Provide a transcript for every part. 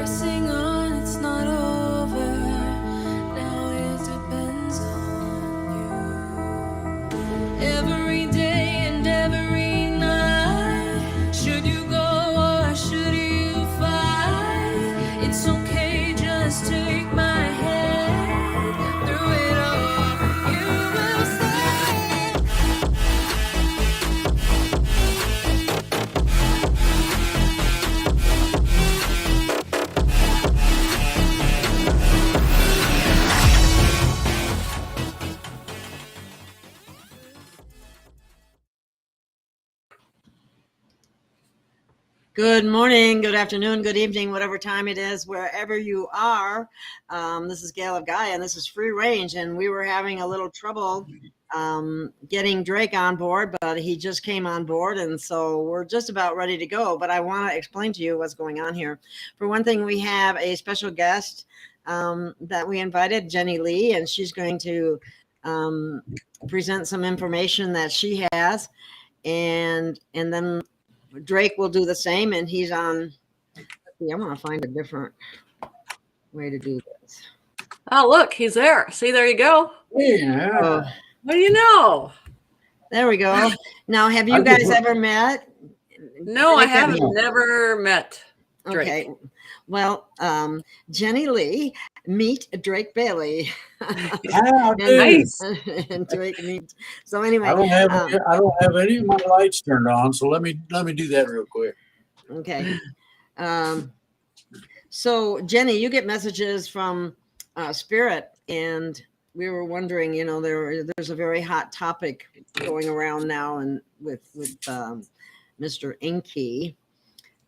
pressing on, it's not over. Now it depends on you. Every day and every night, should you go or should you fight? It's okay, just take my hand through it all. You will stay. Good morning, good afternoon, good evening, whatever time it is, wherever you are. This is Gail of Gaia, and this is Free Range, and we were having a little trouble getting Drake on board, but he just came on board, and so we're just about ready to go. But I want to explain to you what's going on here. For one thing, we have a special guest that we invited, Jenny Lee, and she's going to present some information that she has, and then Drake will do the same, and he's on. I'm going to find a different way to do this. Oh, look, he's there. See, there you go. Yeah. What do you know? There we go. Now, have you guys ever met? No, I haven't. Never met Drake. Okay. Well, Jenny Lee, meet Drake Bailey. Nice. And Drake meet. So anyway, I don't have any of my lights turned on, so let me do that real quick. Okay. So Jenny, you get messages from Spirit, and we were wondering, there's a very hot topic going around now, and with Mr. Inky.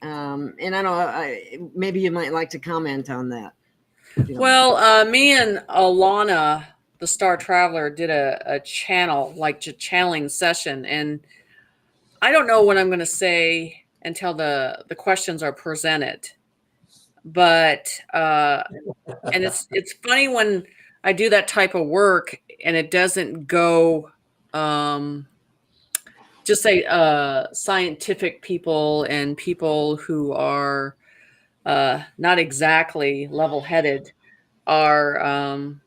And I don't know, maybe you might like to comment on that. Well, me and Alana, the Star Traveler, did a channeling session, and I don't know what I'm going to say until the questions are presented. But and it's funny when I do that type of work and it doesn't go just say scientific people and people who are not exactly level-headed are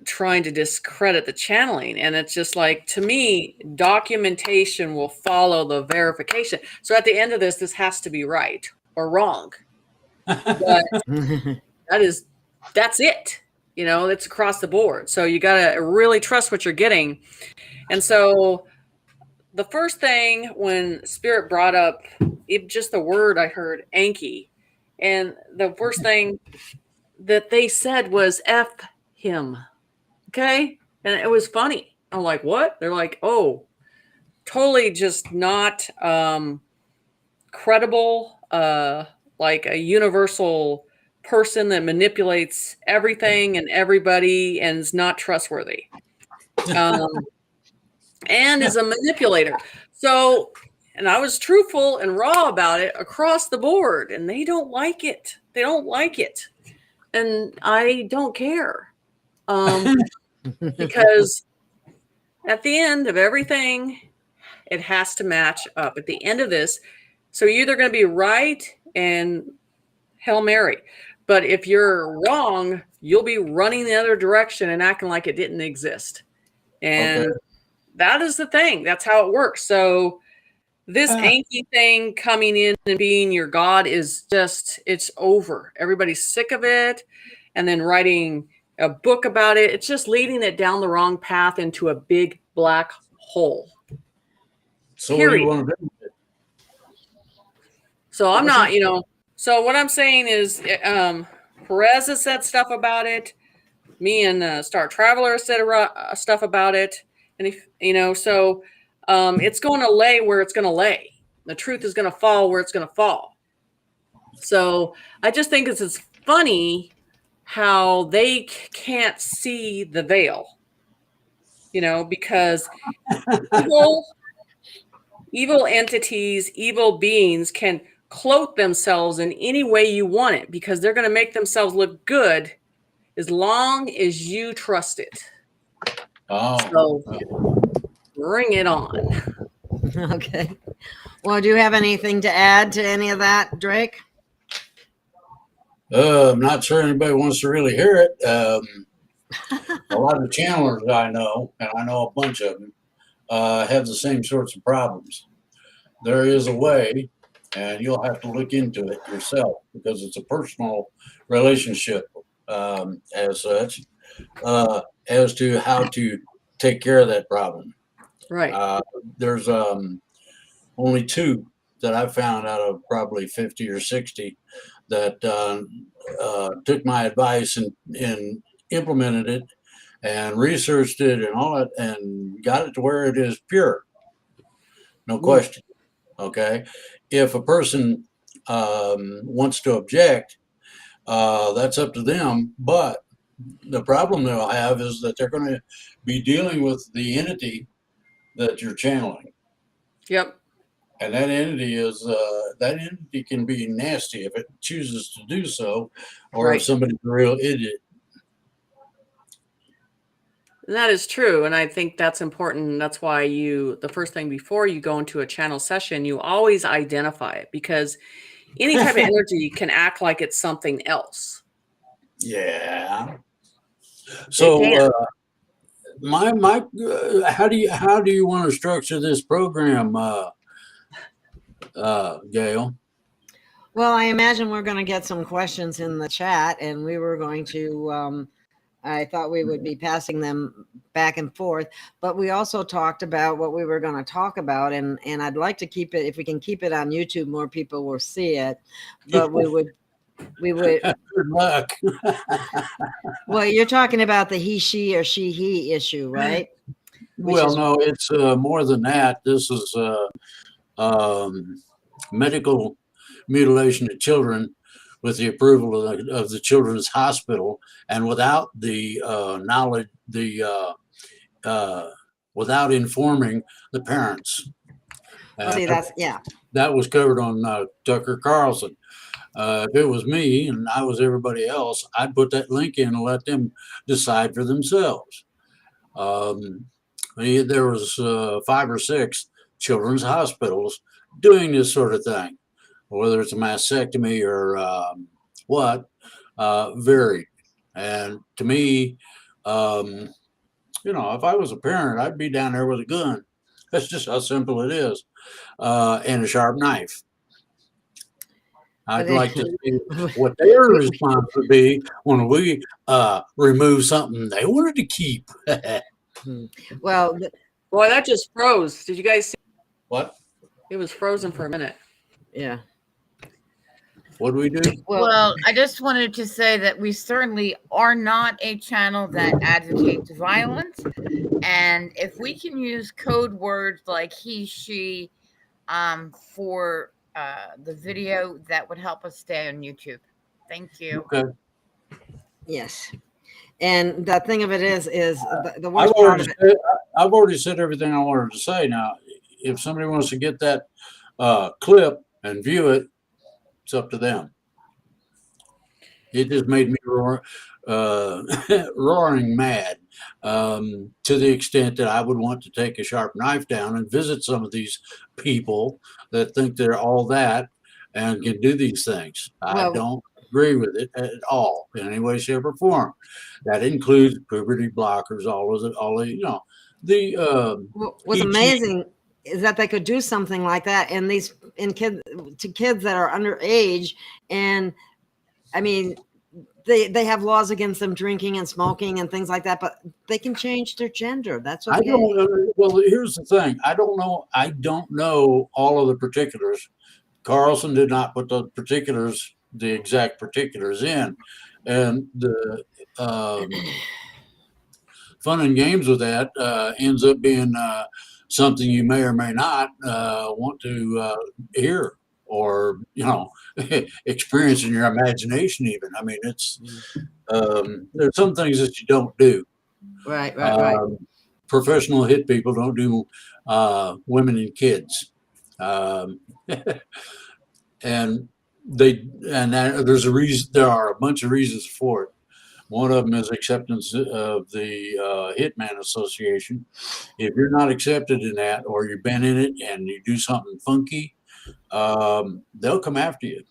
trying to discredit the channeling. And it's just like, to me, documentation will follow the verification. So at the end of this has to be right or wrong. But that's it. It's across the board. So you got to really trust what you're getting. And so the first thing when Spirit brought up just the word I heard, Anki, and the first thing that they said was F him. Okay. And it was funny. I'm like, what? They're like, oh, totally just not credible, like a universal person that manipulates everything and everybody and is not trustworthy. And is a manipulator. So, and I was truthful and raw about it across the board, and they don't like it. They don't like it. And I don't care. Because at the end of everything, it has to match up. At the end of this, so you're either going to be right and Hail Mary. But if you're wrong, you'll be running the other direction and acting like it didn't exist. And that is the thing. That's how it works. So this Anki thing coming in and being your God is just, it's over. Everybody's sick of it. And then writing a book about it. It's just leading it down the wrong path into a big black hole. So what do you want to do with it? So I'm not, so what I'm saying is Perez has said stuff about it. Me and Star Traveler said stuff about it. And if, so it's going to lay where it's going to lay. The truth is going to fall where it's going to fall. So I just think it's funny how they can't see the veil, because evil entities, evil beings can cloak themselves in any way you want it, because they're going to make themselves look good as long as you trust it. Oh. So bring it on. Okay. Well, do you have anything to add to any of that, Drake? I'm not sure anybody wants to really hear it. A lot of channelers I know, and I know a bunch of them, have the same sorts of problems. There is a way, and you'll have to look into it yourself because it's a personal relationship as such, as to how to take care of that problem. Right. There's only two that I've found out of probably 50 or 60 that took my advice and implemented it and researched it and all that and got it to where it is pure. No question. Okay. If a person wants to object, that's up to them. But the problem they'll have is that they're going to be dealing with the entity that you're channeling. Yep. And that entity can be nasty if it chooses to do so, or Right. if somebody's a real idiot. And that is true. And I think that's important. That's why the first thing before you go into a channel session, you always identify it, because any type of energy can act like it's something else. Yeah. It So can. how do you want to structure this program, Gail? Well, I imagine we're going to get some questions in the chat, and we were going to. I thought we would be passing them back and forth, but we also talked about what we were going to talk about, and I'd like to keep it. If we can keep it on YouTube, more people will see it. But we would. Good luck. Well, you're talking about the he, she, or she, he issue, right? Well, no, it's more than that. This is medical mutilation of children with the approval of the Children's Hospital, and without the knowledge, without informing the parents. See, that was covered on Tucker Carlson. If it was me and I was everybody else, I'd put that link in and let them decide for themselves. There was 5 or 6 children's hospitals doing this sort of thing, whether it's a mastectomy or varied. And to me, if I was a parent, I'd be down there with a gun. That's just how simple it is, and a sharp knife. I'd like to see what their response would be when we remove something they wanted to keep. Well, boy, that just froze. Did you guys see? What? It was frozen for a minute. Yeah. What do we do? Well, I just wanted to say that we certainly are not a channel that advocates violence. And if we can use code words like he, she for the video, that would help us stay on YouTube. Thank you. Okay. Yes. And the thing of it is the worst part of it. I've already said everything I wanted to say. Now, if somebody wants to get that clip and view it, it's up to them. It just made me roaring mad, to the extent that I would want to take a sharp knife down and visit some of these people that think they're all that and can do these things. I don't agree with it at all in any way, shape, or form. That includes puberty blockers, what's amazing is that they could do something like that, and kids that are underage, and I mean, they have laws against them drinking and smoking and things like that, but they can change their gender. That's okay. Well, here's the thing. I don't know all of the particulars. Carlson did not put the exact particulars in, and the fun and games with that ends up being something you may or may not want to hear or experience in your imagination. Even, I mean, it's there's some things that you don't do. Right. Professional hit people don't do women and kids, and there's a reason. There are a bunch of reasons for it. One of them is acceptance of the Hitman Association. If you're not accepted in that, or you've been in it and you do something funky, they'll come after you.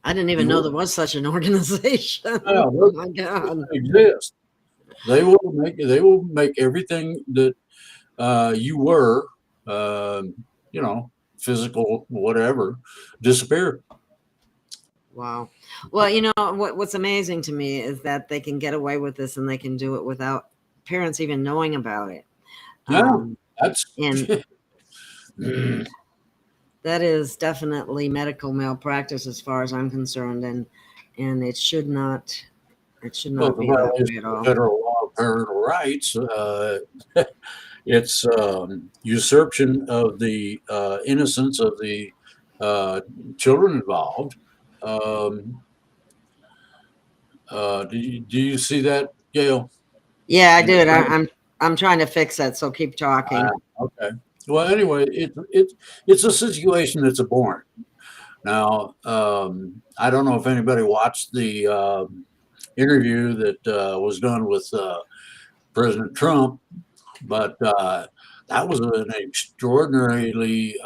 I didn't even know there was such an organization. Yeah, Oh my God. exist. They will make everything that you were, you know, physical, whatever, disappear. Wow. Well, you know, what's amazing to me is that they can get away with this and they can do it without parents even knowing about it. Yeah, that's And that is definitely medical malpractice as far as I'm concerned, and it should not well, the be that way violation at of all. federal law of parental rights. It's usurpation of the innocence of the children involved. Um, do you see that, Gail? Yeah, I In the did. print? I'm trying to fix it, so keep talking. Okay. Well, anyway, it's a situation that's abhorrent. Now, I don't know if anybody watched the interview that was done with President Trump, but that was an extraordinarily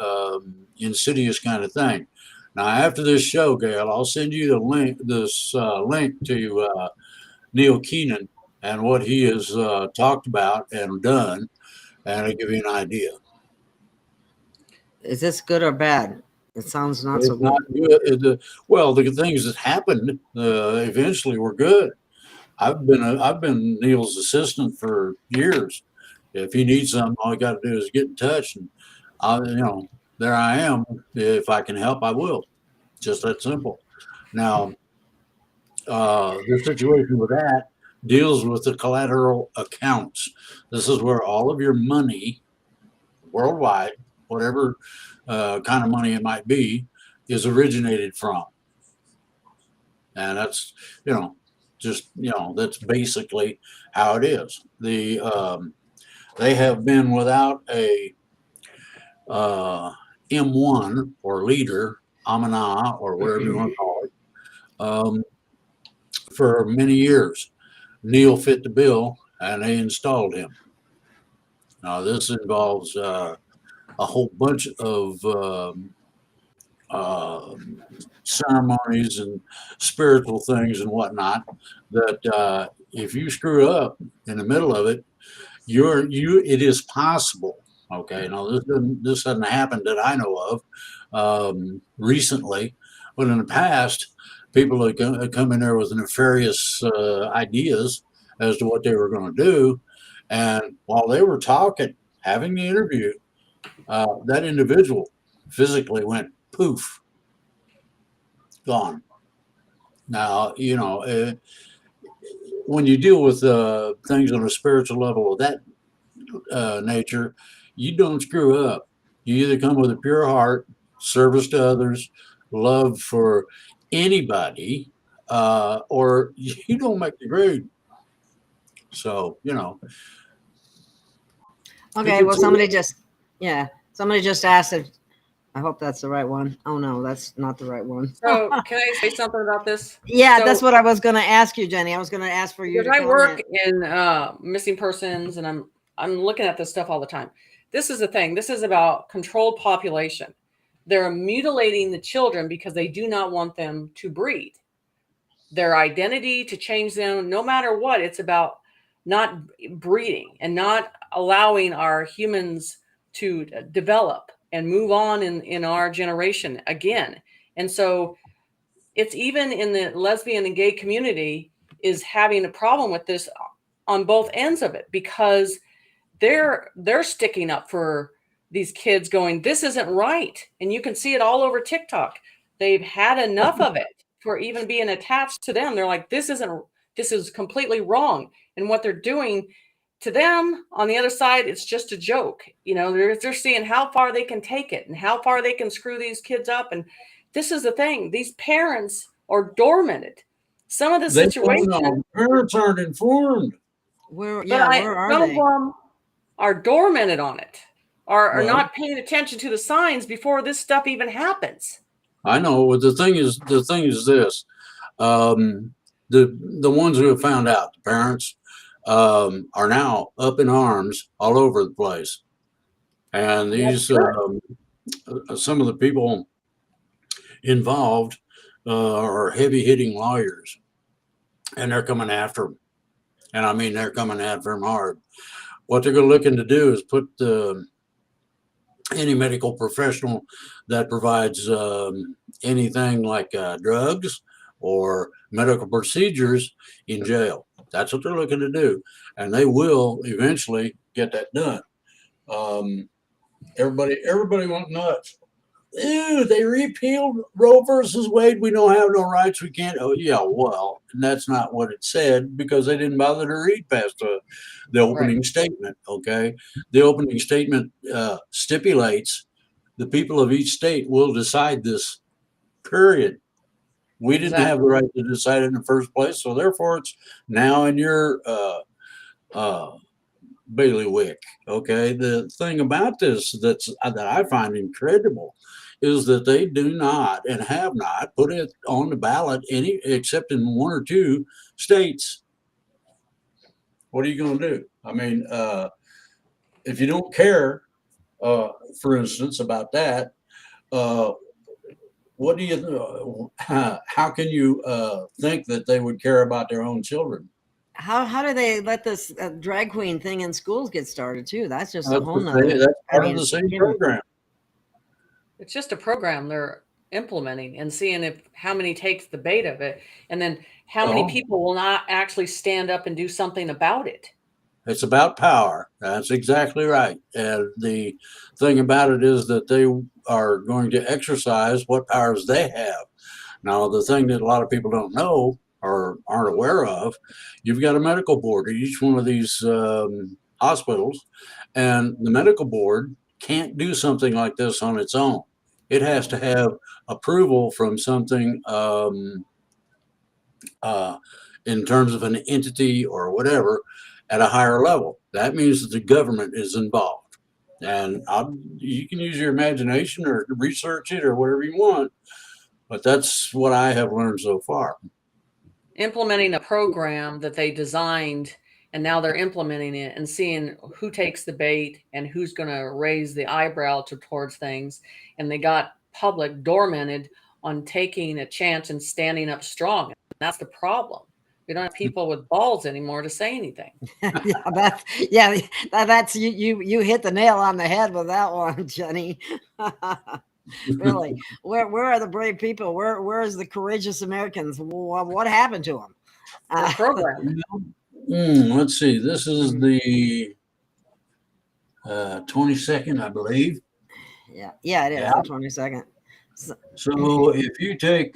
insidious kind of thing. Now, after this show, Gail, I'll send you the link, this link to Neil Keenan and what he has talked about and done, and I'll give you an idea. Is this good or bad? It sounds not so It's not good. good. Well, the things that happened eventually were good. I've been Neil's assistant for years. If he needs something, all you got to do is get in touch, and there I am. If I can help, I will. Just that simple. Now, the situation with that deals with the collateral accounts. This is where all of your money worldwide, whatever kind of money it might be, is originated from. And that's, that's basically how it is. They have been without a M1 or leader, Amana, or whatever you want to call it, for many years. Neil fit the bill, and they installed him. Now, this involves a whole bunch of ceremonies and spiritual things and whatnot that if you screw up in the middle of it, it is possible. Okay, now this hasn't happened that I know of recently, but in the past, people have come in there with nefarious ideas as to what they were going to do, and while they were talking, having the interview, that individual physically went poof, gone. Now, when you deal with things on a spiritual level of that nature, you don't screw up. You either come with a pure heart, service to others, love for anybody, or you don't make the grade. So, Okay, well, somebody just asked if, I hope that's the right one. Oh no, that's not the right one. So can I say something about this? Yeah, So, that's what I was going to ask you, Jenny. I was going to ask for you to because I work comment. in missing persons, and I'm looking at this stuff all the time. This is the thing. This is about controlled population. They're mutilating the children because they do not want them to breed. Their identity, to change them, no matter what, it's about not breeding and not allowing our humans to develop and move on in our generation again. And so it's even in the lesbian and gay community is having a problem with this on both ends of it, because they're sticking up for these kids, going, this isn't right. And you can see it all over TikTok. They've had enough of it for even being attached to them. They're like, this is completely wrong. And what they're doing to them on the other side, it's just a joke. They're seeing how far they can take it and how far they can screw these kids up. And this is the thing. These parents are dormanted. Some of the situations, parents aren't informed. Where some are of they? them are dormanted on it, are not paying attention to the signs before this stuff even happens. I know. The thing is this: the ones who have found out, the parents, are now up in arms all over the place, and these some of the people involved are heavy hitting lawyers, and they're coming after them. And I mean, they're coming after them hard. What they're looking to do is put any medical professional that provides anything like drugs or medical procedures in jail. That's what they're looking to do, and they will eventually get that done. Everybody went nuts. Ew, they repealed Roe versus Wade. We don't have no rights. We can't. Oh, yeah, well, and that's not what it said because they didn't bother to read past the opening statement. Okay. The opening statement stipulates the people of each state will decide this, period. We didn't have the right to decide it in the first place. So therefore, it's now in your bailiwick. Okay. The thing about this that I find incredible is that they do not and have not put it on the ballot any except in one or two states. What are you going to do? I mean, if you don't care, for instance, about that, what do you? How can you think that they would care about their own children? How do they let this drag queen thing in schools get started too? That's just That's a whole nother. that's part of the same program. It's just a program they're implementing and seeing if how many takes the bait of it, and then how many people will not actually stand up and do something about it. It's about power. That's exactly right. And the thing about it is that they are going to exercise what powers they have. Now, the thing that a lot of people don't know or aren't aware of, you've got a medical board at each one of these hospitals, and the medical board can't do something like this on its own. It has to have approval from something in terms of an entity or whatever at a higher level. That means that the government is involved. And you can use your imagination or research it or whatever you want, but that's what I have learned so far. Implementing a program that they designed, and now they're implementing it and seeing who takes the bait and who's going to raise the eyebrow towards things. And they got public dormanted on taking a chance and standing up strong. And that's the problem. We don't have people with balls anymore to say anything. That's you hit the nail on the head with that one, Jenny. Really, where are the brave people? Where is the courageous Americans? What happened to them? Program. Let's see. This is the 22nd, I believe. Yeah, it is the 22nd. So if you take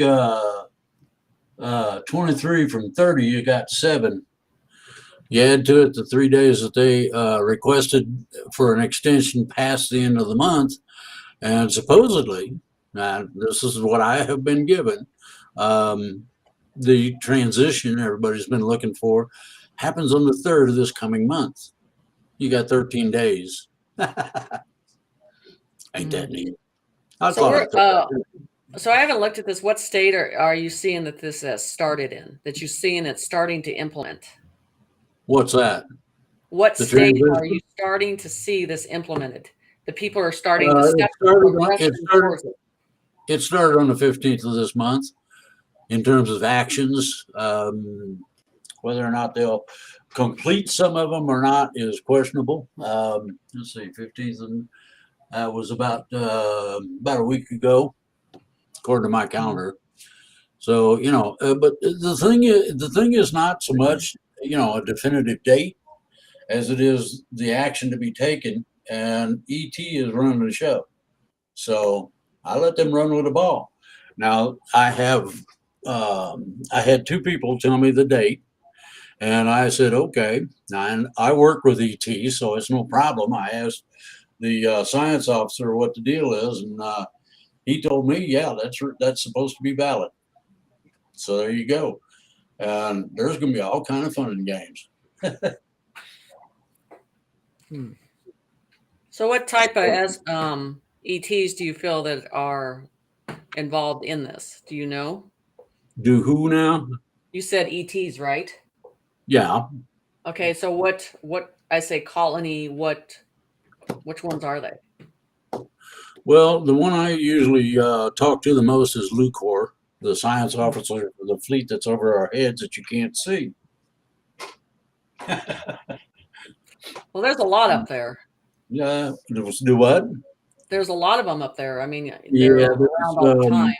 23 from 30, you got 7. You add to it the 3 days that they requested for an extension past the end of the month, and supposedly, this is what I have been given, the transition everybody's been looking for happens on the 3rd of this coming month. You got 13 days. Ain't that neat? So I haven't looked at this. What state are you seeing that this has started in, that you're seeing it starting to implement? What's that? What state are you starting to see this implemented? The people are starting to step it started on the 15th of this month in terms of actions. Whether or not they'll complete some of them or not is questionable. Let's see, 15th, and that was about a week ago, according to my calendar. So, but the thing is not so much, a definitive date as it is the action to be taken, and ET is running the show. So I let them run with the ball. Now I had 2 people tell me the date, and I said, okay. And I work with ET, so it's no problem. I asked the science officer what the deal is, and he told me, yeah, that's supposed to be valid. So there you go. And there's going to be all kind of fun and games. So what type of ETs do you feel that are involved in this? Do you know? Do who now? You said ETs, right? Yeah. Okay, so what I say colony, which ones are they? Well, the one I usually talk to the most is Lucor, the science officer for the fleet that's over our heads that you can't see. Well, there's a lot up there. Yeah, do what? There's a lot of them up there. I mean, they're Yeah, around all the time.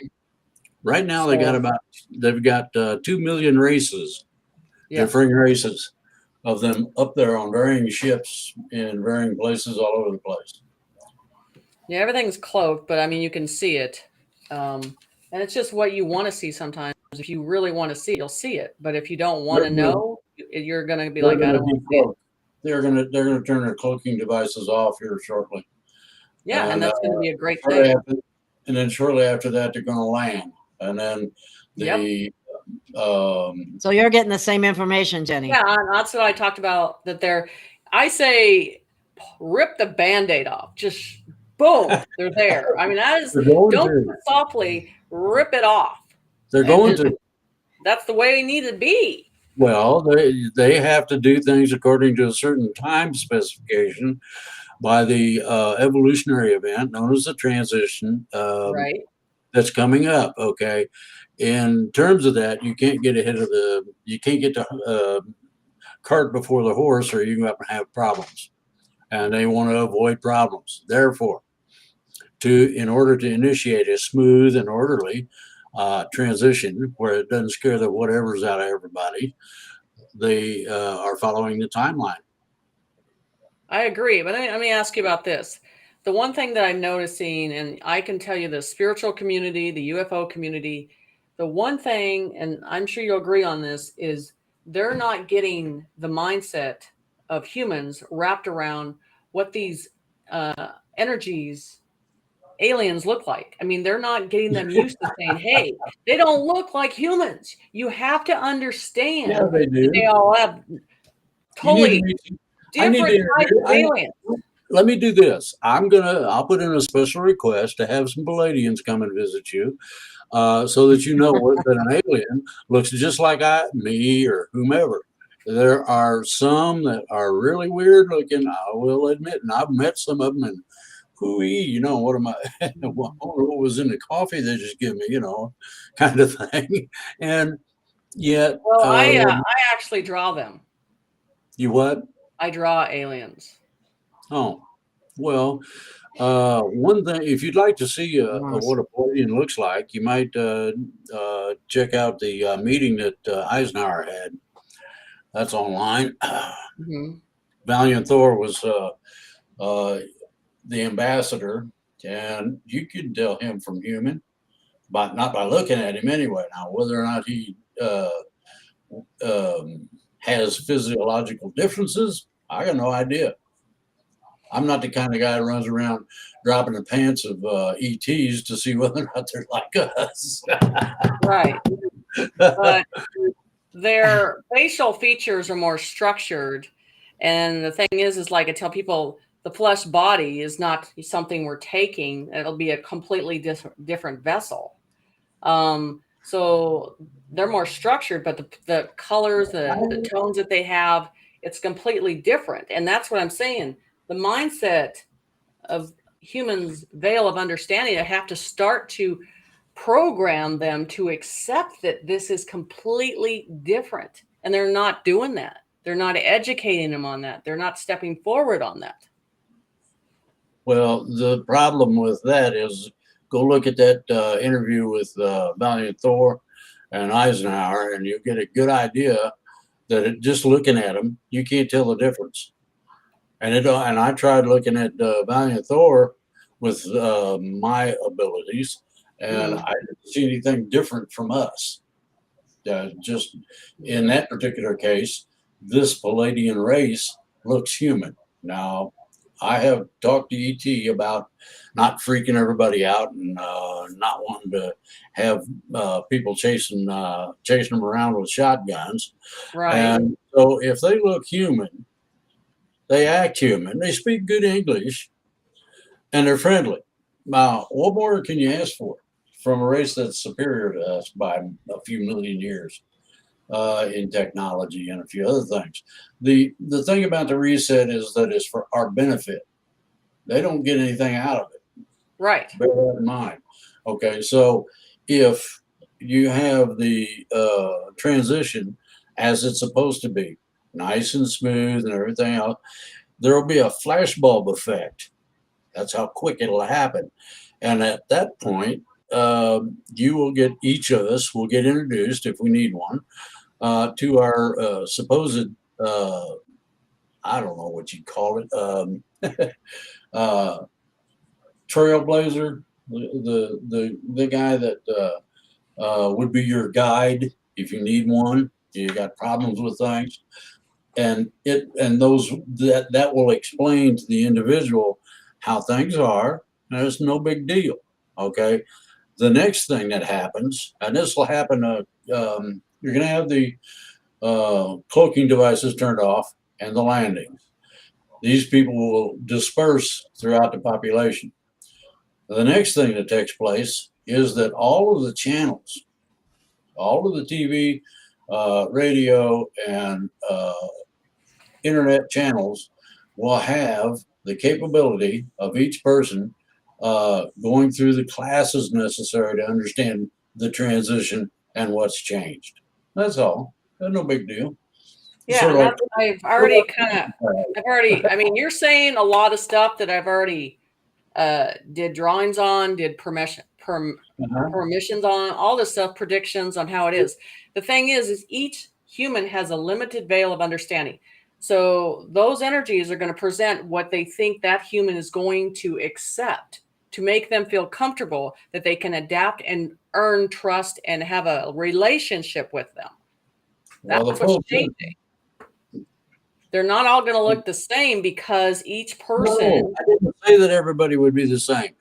right now So, they've got 2 million races, yeah. differing races of them up there on varying ships in varying places all over the place. Yeah, everything's cloaked, but I mean, you can see it. And it's just what you want to see sometimes. If you really want to see it, you'll see it. But if you don't want to know, you're going to be like, I don't want to see it. They're gonna turn their cloaking devices off here shortly. Yeah, and that's going to be a great shortly thing. and then shortly after that, they're going to land. And then the So you're getting the same information, Jenny. Yeah, that's what I talked about. I say, rip the Band-Aid off. Just boom, they're there. I mean, don't softly rip it off. They're going to. That's the way they need to be. Well, they have to do things according to a certain time specification by the evolutionary event known as the transition. Right. That's coming up. Okay. In terms of that, you can't get you can't get the cart before the horse, or you're going to have problems. And they want to avoid problems. Therefore, in order to initiate a smooth and orderly transition where it doesn't scare the whatever's out of everybody, they are following the timeline. I agree, but let me ask you about this. The one thing that I'm noticing, and I can tell you the spiritual community, the UFO community, the one thing, and I'm sure you'll agree on this, is they're not getting the mindset of humans wrapped around what these energies, aliens look like. I mean, they're not getting them used to saying, hey, they don't look like humans. You have to understand. Yeah, they do. They all have totally different types of aliens. Let me do this. I'll put in a special request to have some Palladians come and visit you, so that you know that an alien looks just like me or whomever. There are some that are really weird looking, I will admit, and I've met some of them, and hooey, what am I? What was in the coffee they just give me, kind of thing. And yet, well, I actually draw them. You what? I draw aliens. Oh, well, one thing, if you'd like to see what a Palladian looks like, you might check out the meeting that Eisenhower had. That's online. Mm-hmm. Valiant Thor was the ambassador, and you can tell him from human, but not by looking at him anyway. Now, whether or not he has physiological differences, I got no idea. I'm not the kind of guy who runs around dropping the pants of ETs to see whether or not they're like us. Right. But their facial features are more structured. And the thing is like I tell people, the flesh body is not something we're taking. It'll be a completely different vessel. So they're more structured, but the colors, the tones that they have, it's completely different. And that's what I'm saying. The mindset of humans' veil of understanding, I have to start to program them to accept that this is completely different. And they're not doing that. They're not educating them on that. They're not stepping forward on that. Well, the problem with that is go look at that interview with Valiant Thor and Eisenhower, and you'll get a good idea that just looking at them, you can't tell the difference. And I tried looking at Valiant Thor with my abilities, and I didn't see anything different from us. Just in that particular case, this Palladian race looks human. Now, I have talked to ET about not freaking everybody out and not wanting to have people chasing them around with shotguns. Right. And so if they look human, they act human, they speak good English, and they're friendly. Now, what more can you ask for from a race that's superior to us by a few million years in technology and a few other things? The thing about the reset is that it's for our benefit. They don't get anything out of it. Right. Bear that in mind. Okay, so if you have the transition as it's supposed to be, nice and smooth and everything else, there will be a flashbulb effect. That's how quick it'll happen. And at that point, you will get, each of us will get introduced, if we need one, to our supposed, I don't know what you'd call it, trailblazer, the guy that would be your guide if you need one, you got problems with things. And that will explain to the individual how things are, and it's no big deal. Okay. The next thing that happens, and this will happen, you're going to have the cloaking devices turned off and the landings. These people will disperse throughout the population. The next thing that takes place is that all of the channels, all of the TV, radio, and internet channels will have the capability of each person going through the classes necessary to understand the transition and what's changed. That's all. That's no big deal. Yeah, Sort of and like- I mean, you're saying a lot of stuff that I've already did drawings on, did permissions on, all this stuff, predictions on how it is. The thing is each human has a limited veil of understanding. So those energies are going to present what they think that human is going to accept to make them feel comfortable that they can adapt and earn trust and have a relationship with them. That's what's changing. They're not all going to look the same because each person. No, I didn't say that everybody would be the same.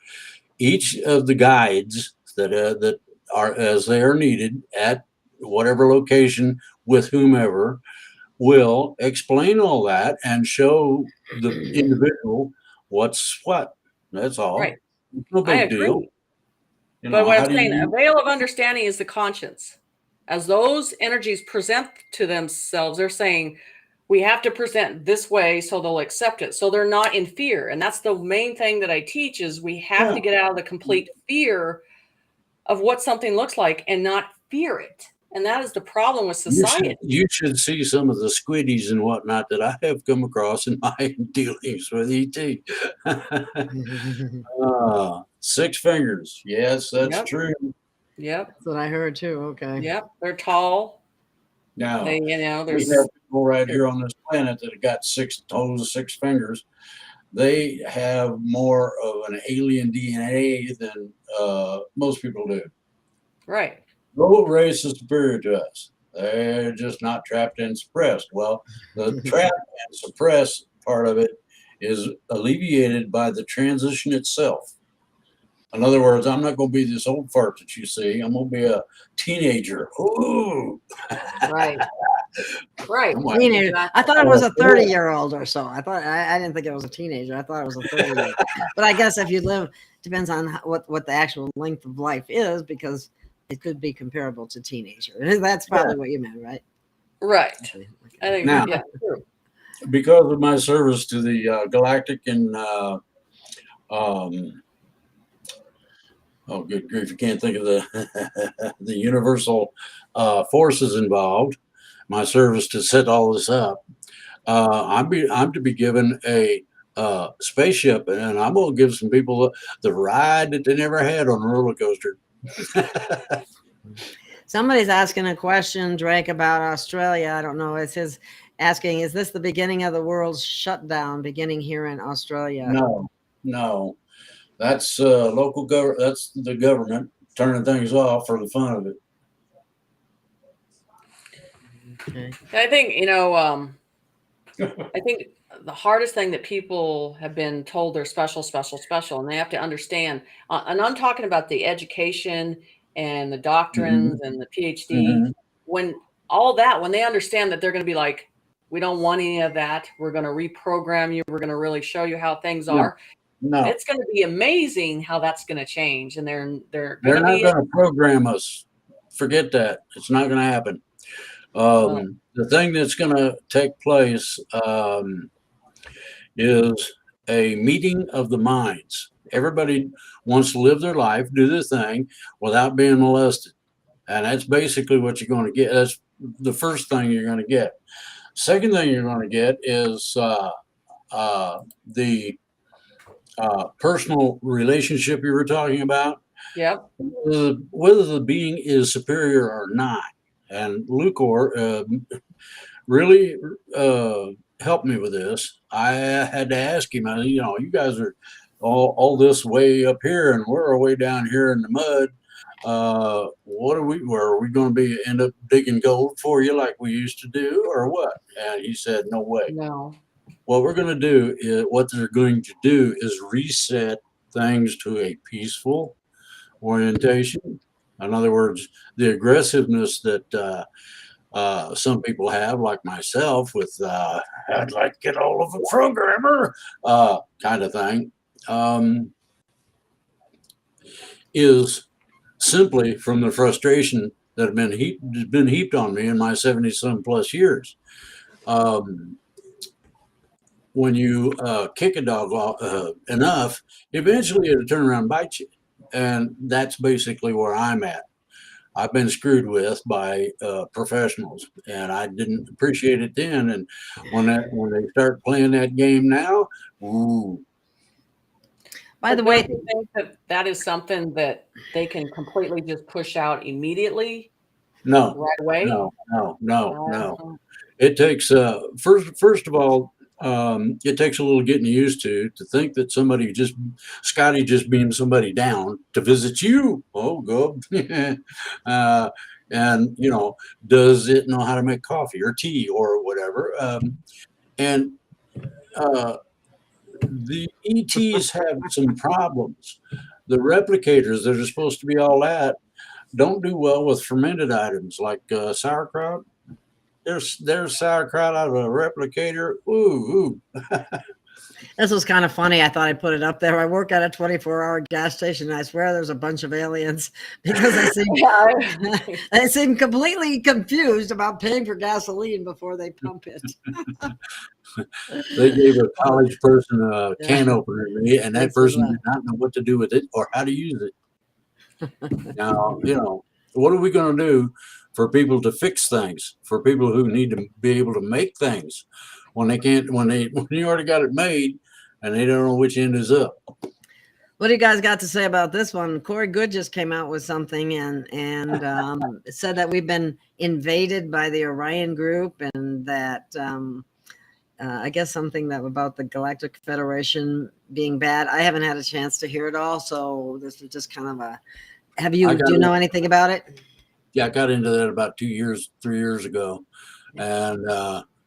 Each of the guides that are, as they are needed at whatever location with whomever, will explain all that and show the individual what's what. That's all. Right. No big I agree. deal. You But know, what how I'm do saying, you- a veil of understanding is the conscience. As those energies present to themselves, they're saying, we have to present this way so they'll accept it. So they're not in fear. And that's the main thing that I teach is we have to get out of the complete fear of what something looks like and not fear it. And that is the problem with society. You should see some of the squiddies and whatnot that I have come across in my dealings with ET. 6 fingers. Yes, that's Yep. true. Yep. That's what I heard too. Okay. Yep. They're tall. Now, They, we there's have people right here on this planet that have got 6 toes, 6 fingers. They have more of an alien DNA than most people do. right. No race is superior to us. They're just not trapped and suppressed. Well, the trap and suppress part of it is alleviated by the transition itself. In other words, I'm not going to be this old fart that you see. I'm going to be a teenager. Ooh. Right. Right. I'm like, Teenager. I thought it was a 30-year-old or so. I didn't think it was a teenager. I thought it was a 30-year-old. But I guess if you live, depends on what the actual length of life is, because it could be comparable to teenager. That's probably what you meant, right? Right. I think, Now- yeah, true. because of my service to the galactic and oh, good grief, I can't think of the the universal forces involved. My service to set all this up. I'm to be given a spaceship, and I'm going to give some people the ride that they never had on a roller coaster. Somebody's asking a question, Drake, about Australia. I don't know. It's his asking, is this the beginning of the world's shutdown beginning here in Australia? No, that's local government. That's the government turning things off for the fun of it. Okay. I think, I think the hardest thing that people have been told they're special, and they have to understand, and I'm talking about the education and the doctrines and the PhD, when they understand that they're going to be like, we don't want any of that. We're going to reprogram you. We're going to really show you how things are. No, It's going to be amazing how that's going to change. And they're they're going not to be, going to program us. Forget that. It's not going to happen. The thing that's going to take place is a meeting of the minds. Everybody wants to live their life, do their thing without being molested. And that's basically what you're going to get. That's the first thing you're going to get. Second thing you're going to get is the personal relationship you were talking about, Yep. whether the being is superior or not. And Lucor really helped me with this. I had to ask him, you guys are all this way up here and we're way down here in the mud. Where are we going to be end up digging gold for you like we used to do or what? And he said, no way. No. What we're going to do is what they're going to do is reset things to a peaceful orientation. In other words, the aggressiveness that some people have, like myself, with I'd like to get hold of a programmer kind of thing, is simply from the frustration that have been heaped on me in my 70-some plus years. When you kick a dog enough, eventually it'll turn around and bite you. And that's basically where I'm at. I've been screwed with by professionals, and I didn't appreciate it then. And when they start playing that game now, ooh. By the But way, don't you think that is something that they can completely just push out immediately, No, right away? no. It takes first of all, it takes a little getting used to think that Scotty just beamed somebody down to visit you. Oh, good. And does it know how to make coffee or tea or whatever? And the ETs have some problems. The replicators that are supposed to be all that don't do well with fermented items like sauerkraut. There's sauerkraut out of a replicator. Ooh. this was kind of funny. I thought I'd put it up there. I work at a 24-hour gas station, and I swear there's a bunch of aliens because they seem completely confused about paying for gasoline before they pump it. They gave a college person a can opener to me, and that person did not know what to do with it or how to use it. Now, what are we going to do for people to fix things, for people who need to be able to make things when they can't, when you already got it made and they don't know which end is up? What do you guys got to say about this one? Corey Good just came out with something and said that we've been invaded by the Orion group, and that I guess something that about the Galactic Federation being bad. I haven't had a chance to hear it all, so this is just kind of a. Do you know anything about it? Yeah, I got into that about 3 years ago, and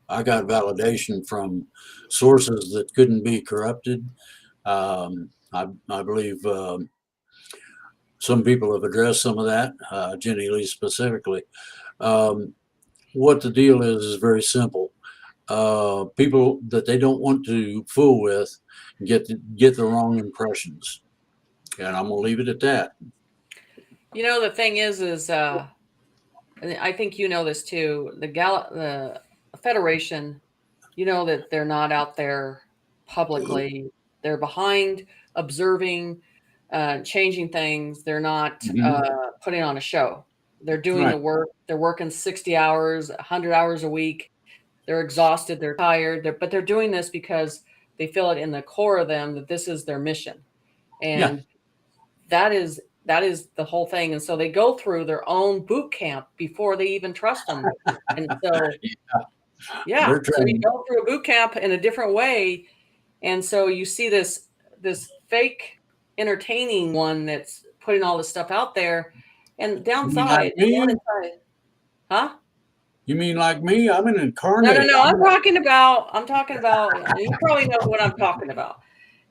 I got validation from sources that couldn't be corrupted. I believe some people have addressed some of that, Jenny Lee specifically. What the deal is very simple. People that they don't want to fool with get the wrong impressions, and I'm gonna leave it at that. The thing is and I think you know this too. The Federation, that they're not out there publicly. They're behind, observing, changing things. They're not putting on a show. They're doing the work. They're working 60 hours, 100 hours a week. They're exhausted. They're tired. But they're doing this because they feel it in the core of them that this is their mission, and that is the whole thing. And so they go through their own boot camp before they even trust them. And so, so you go through a boot camp in a different way. And so you see this fake entertaining one that's putting all this stuff out there, and downside. Huh? You mean like me? I'm an incarnate. No. I'm talking about, you probably know what I'm talking about.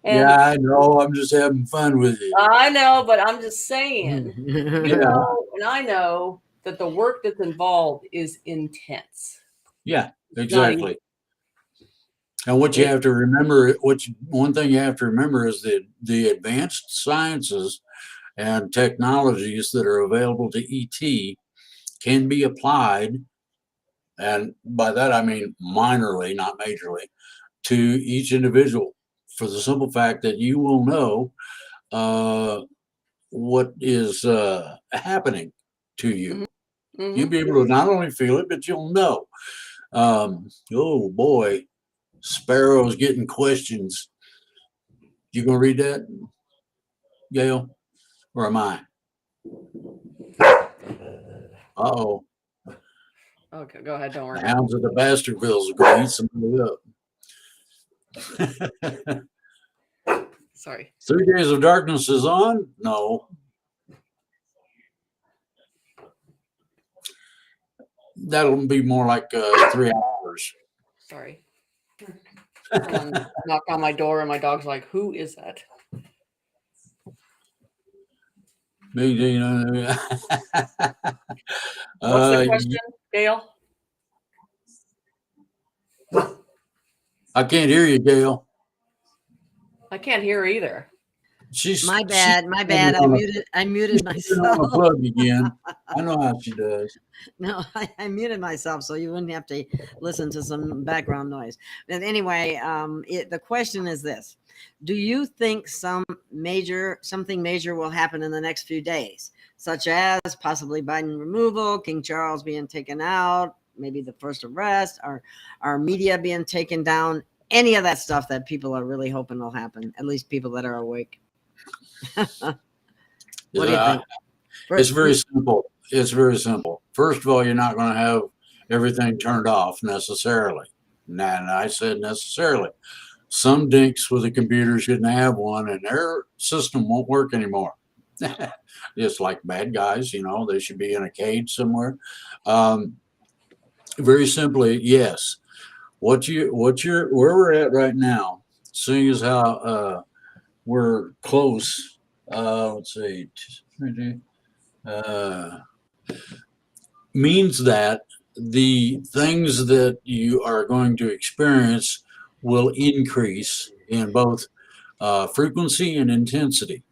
And yeah, I know. I'm just having fun with you. I know, but I'm just saying, know, and I know that the work that's involved is intense. Yeah, exactly. And what you have to remember, one thing you have to remember is that the advanced sciences and technologies that are available to ET can be applied, and by that I mean minorly, not majorly, to each individual, for the simple fact that you will know what is happening to you. Mm-hmm. You'll be able to not only feel it, but you'll know. Oh boy, Sparrow's getting questions. You gonna read that, Gail, or am I? Uh-oh. Okay, go ahead. Don't worry. The hounds of the Baskervilles are going to eat somebody up. Sorry. 3 Days of Darkness is on? No. That'll be more like 3 hours. Sorry. Someone knocked on my door and my dog's like, who is that? What's the question, Gail? I can't hear you, Gail. I can't hear either. My bad. I muted myself. On a plug again. I know how she does. No, I muted myself so you wouldn't have to listen to some background noise. But anyway, the question is this: do you think something major will happen in the next few days, such as possibly Biden removal, King Charles being taken out, maybe the first arrest, or our media being taken down? Any of that stuff that people are really hoping will happen, at least people that are awake. What do you think? It's very simple. It's very simple. First of all, you're not going to have everything turned off necessarily. And I said necessarily. Some dinks with a computer shouldn't have one, and their system won't work anymore. Just like bad guys, they should be in a cage somewhere. Very simply, yes. Where we're at right now, seeing as how we're close. Let's see. Means that the things that you are going to experience will increase in both frequency and intensity.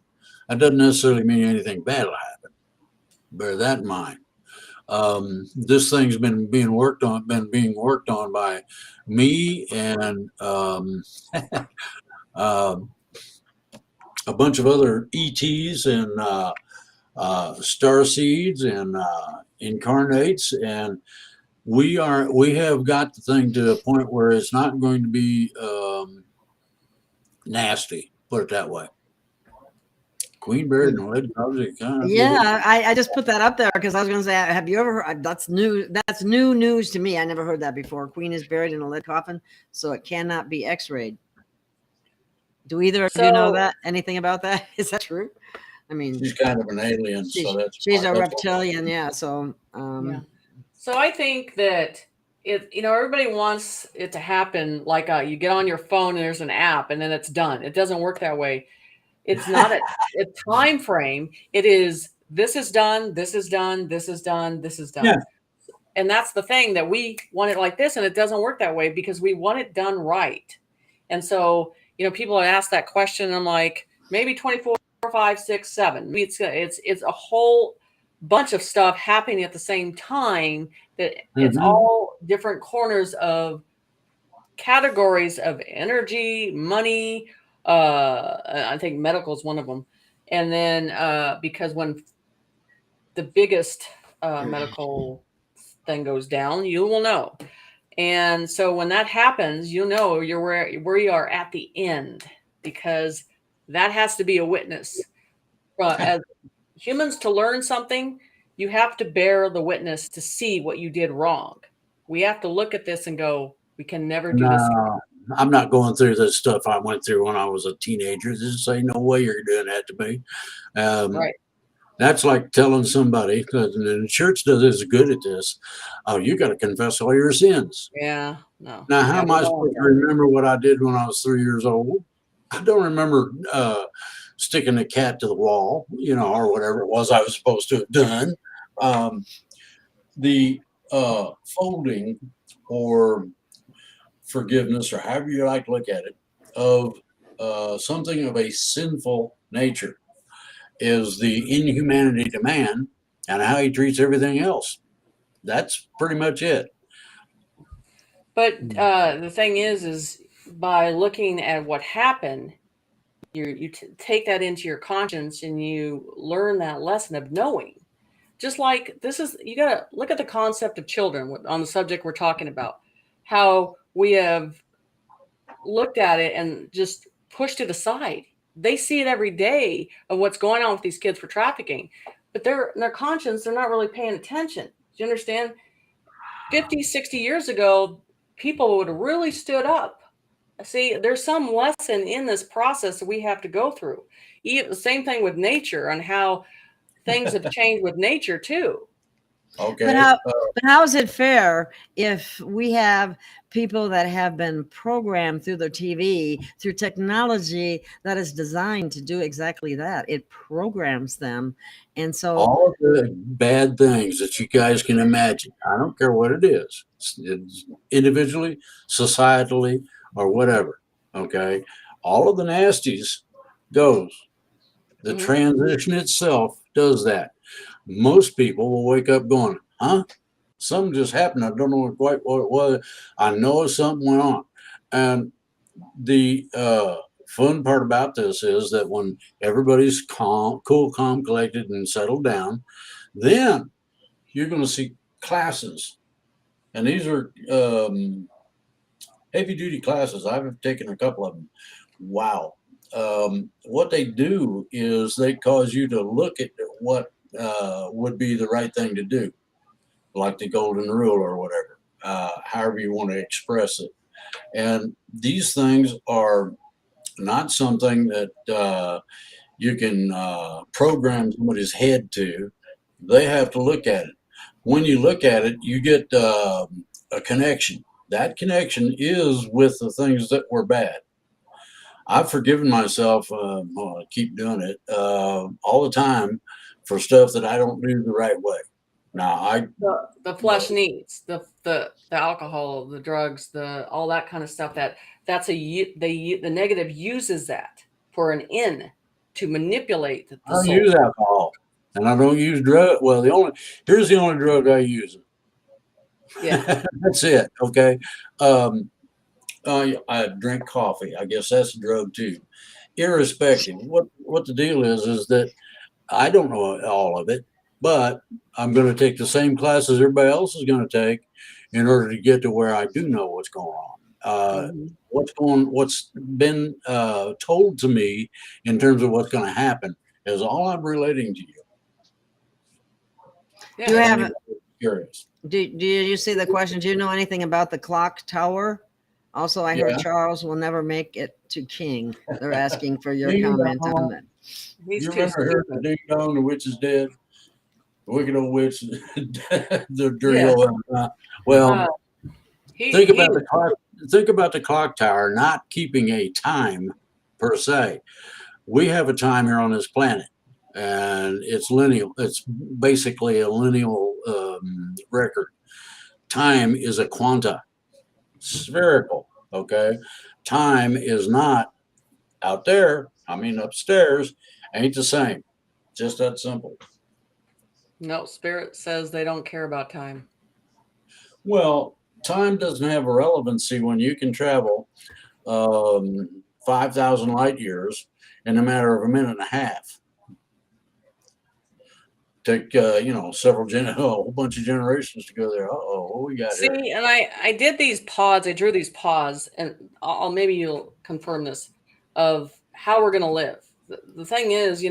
That doesn't necessarily mean anything bad will happen. Bear that in mind. This thing's been being worked on by me and a bunch of other ETs and star seeds and incarnates, and we have got the thing to a point where it's not going to be nasty, put it that way. Queen buried in a lead closet. Yeah, I just put that up there because I was going to say, have you ever heard? That's new news to me. I never heard that before. Queen is buried in a lead coffin, so it cannot be X-rayed. Do either of you know that? Anything about that? Is that true? I mean, she's kind of an alien. She's a reptilian, yeah. So, yeah. So I think that everybody wants it to happen like you get on your phone and there's an app and then it's done. It doesn't work that way. It's not a time frame. It is, this is done, this is done, this is done, this is done. Yeah. And that's the thing, that we want it like this, and it doesn't work that way because we want it done right. And so, people have asked that question, and I'm like, maybe 24, 5, 6, 7. Maybe it's a whole bunch of stuff happening at the same time that it's all different corners of categories of energy, money. I think medical is one of them. And then because when the biggest medical thing goes down, you will know. And so when that happens, you're where you are at the end, because that has to be a witness. As humans, to learn something, you have to bear the witness to see what you did wrong. We have to look at this and go, we can never do this again. I'm not going through this stuff I went through when I was a teenager. Just say, no way you're doing that to me. Right. That's like telling somebody, because the church is good at this. Oh, you got to confess all your sins. Yeah. No. Now, how am I supposed to remember what I did when I was 3 years old? I don't remember sticking a cat to the wall, or whatever it was I was supposed to have done. The folding or forgiveness, or however you like to look at it, of something of a sinful nature is the inhumanity to man and how he treats everything else. That's pretty much it. But the thing is by looking at what happened, you take that into your conscience and you learn that lesson of knowing. just like this is, you got to look at the concept of children on the subject we're talking about, how we have looked at it and just pushed it aside. They see it every day of what's going on with these kids for trafficking, but in their conscience, they're not really paying attention. Do you understand? 50, 60 years ago, people would have really stood up. See, there's some lesson in this process that we have to go through. The same thing with nature and how things have changed with nature too. Okay. But how is it fair if we have people that have been programmed through their TV, through technology that is designed to do exactly that? It programs them. And so all of the bad things that you guys can imagine, I don't care what it is, it's individually, societally, or whatever. Okay. All of the nasties goes. The transition itself does that. Most people will wake up going, huh? Something just happened. I don't know quite what it was. I know something went on. And the fun part about this is that when everybody's calm, cool, calm, collected, and settled down, then you're going to see classes. And these are heavy duty classes. I've taken a couple of them. Wow. What they do is they cause you to look at what would be the right thing to do, like the golden rule or whatever, however you want to express it. And these things are not something that you can program somebody's head to. They have to look at it. When you look at it, you get a connection. That connection is with the things that were bad. I've forgiven myself, I keep doing it all the time for stuff that I don't do the right way. Now, the flesh needs the alcohol, the drugs, all that kind of stuff. The negative uses that for an end to manipulate the I don't soul. use alcohol, and I don't use drug. Well, here's the only drug I use. Yeah, That's it. Okay. I drink coffee. I guess that's a drug too. Irrespective, what the deal is that I don't know all of it, but I'm going to take the same classes everybody else is going to take in order to get to where I do know what's going on. What's been told to me in terms of what's going to happen is all I'm relating to you. yeah. do you have Curious. do you see the question? Do you know anything about the clock tower? Also, I heard Charles will never make it to king. They're asking for your comment on that. He's You too remember hearing the stupid. ding dong, the witch is dead? The wicked old witch, the Yeah. well, think about He- the clock. Think about the clock tower not keeping a time per se. We have a time here on this planet, and it's lineal. It's basically a lineal record. Time is a quanta, spherical. Okay, time is not out there. I mean, upstairs ain't the same. Just that simple. No, Spirit says they don't care about time. Well, time doesn't have a relevancy when you can travel 5,000 light years in a matter of a minute and a half. Take a whole bunch of generations to go there. What we got See, here? and I did these pods. I drew these pods, and maybe you'll confirm this of how we're going to live. The thing is,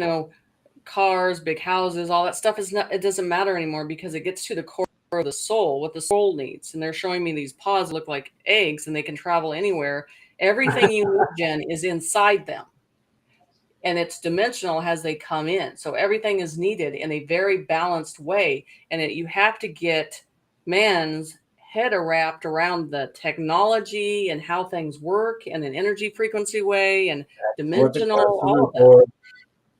cars, big houses, all that stuff it doesn't matter anymore because it gets to the core of the soul, what the soul needs. And they're showing me these pods look like eggs and they can travel anywhere. Everything you need, Jen, is inside them. And it's dimensional as they come in. So everything is needed in a very balanced way. And you have to get man's head wrapped around the technology and how things work in an energy frequency way and dimensional, all of that.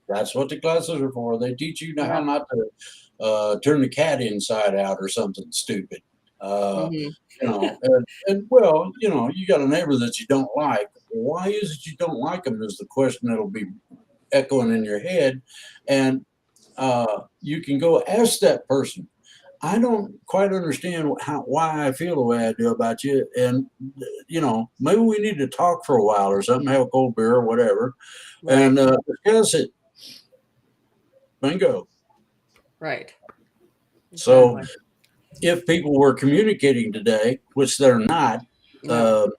That's what the classes are for. They teach you how not to turn the cat inside out or something stupid. You got a neighbor that you don't like. Why is it you don't like them is the question that'll be echoing in your head. And you can go ask that person. I don't quite understand why I feel the way I do about you. And, maybe we need to talk for a while or something, have a cold beer or whatever, and discuss it. Bingo. Right. So Exactly. if people were communicating today, which they're not, No.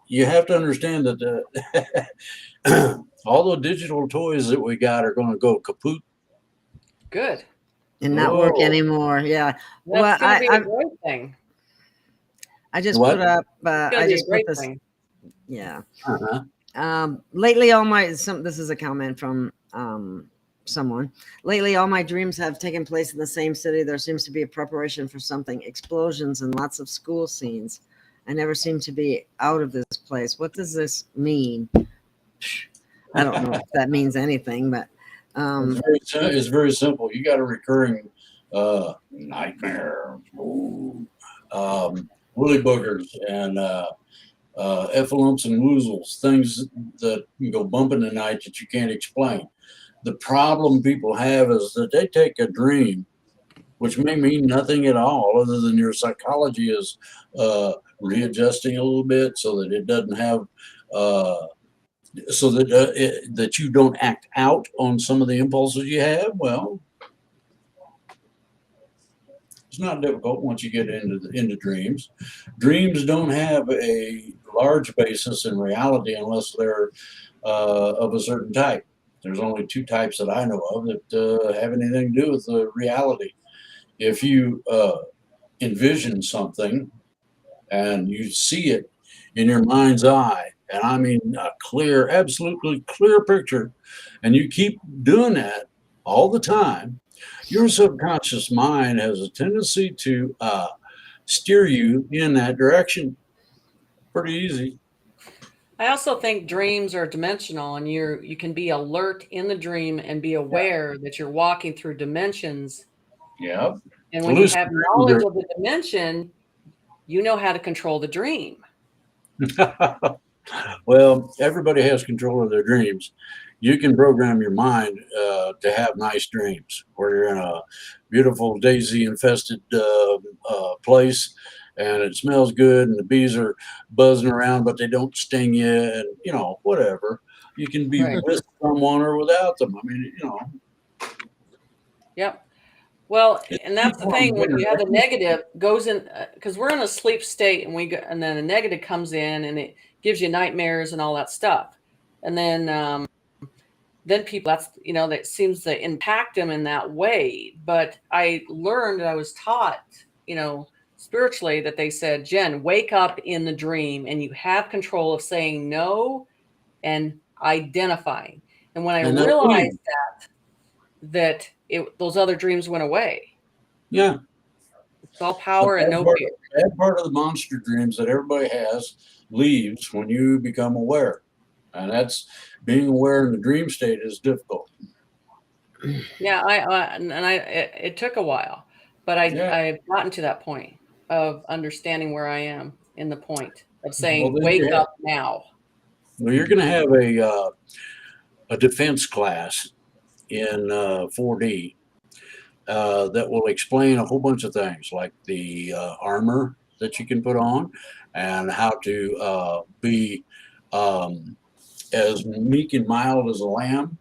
you have to understand that all the digital toys that we got are going to go kaput. Good. And not work Oh, anymore. Yeah. That's Well, going to be a great thing. I just what? put up. It's going I to be a just put great this. thing. Yeah. Uh-huh. Lately, this is a comment from someone. Lately, all my dreams have taken place in the same city. There seems to be a preparation for something, explosions and lots of school scenes. I never seem to be out of this place. What does this mean? I don't know if that means anything, but It's very simple. You got a recurring nightmare. Ooh. Woolly boogers and effluents and woozles, things that can go bump in the night that you can't explain. The problem people have is that they take a dream, which may mean nothing at all, other than your psychology is readjusting a little bit so that it doesn't have, so that that you don't act out on some of the impulses you have. Well, it's not difficult once you get into dreams. Dreams don't have a large basis in reality unless they're of a certain type. There's only two types that I know of that have anything to do with the reality. If you envision something and you see it in your mind's eye, and I mean a clear, absolutely clear picture, and you keep doing that all the time, your subconscious mind has a tendency to steer you in that direction. Pretty easy. I also think dreams are dimensional, and you can be alert in the dream and be aware that you're walking through dimensions. Yeah. And when you Lucid have dreams knowledge of the dimension, you know how to control the dream. are well, everybody has control of their dreams. You can program your mind to have nice dreams where you're in a beautiful daisy infested place and it smells good and the bees are buzzing around, but they don't sting you and, whatever. You can be Right. with someone or without them. I mean, Yep. Well, it's and that's the thing when you have the negative goes in because we're in a sleep state and and then the negative comes in and it gives you nightmares and all that stuff. And then people that seems to impact them in that way. But I learned, I was taught, spiritually that they said, Jen, wake up in the dream and you have control of saying no and identifying. And when I and they'll leave. realized that those other dreams went away. Yeah. It's all The power and no fear. bad part of the monster dreams that everybody has leaves when you become aware. And that's being aware in the dream state is difficult. Yeah, it took a while, but Yeah. I've gotten to that point of understanding where I am in the point of Well, saying, then wake up now. you're going to have a defense class in 4D that will explain a whole bunch of things like the armor that you can put on and how to be as meek and mild as a lamb.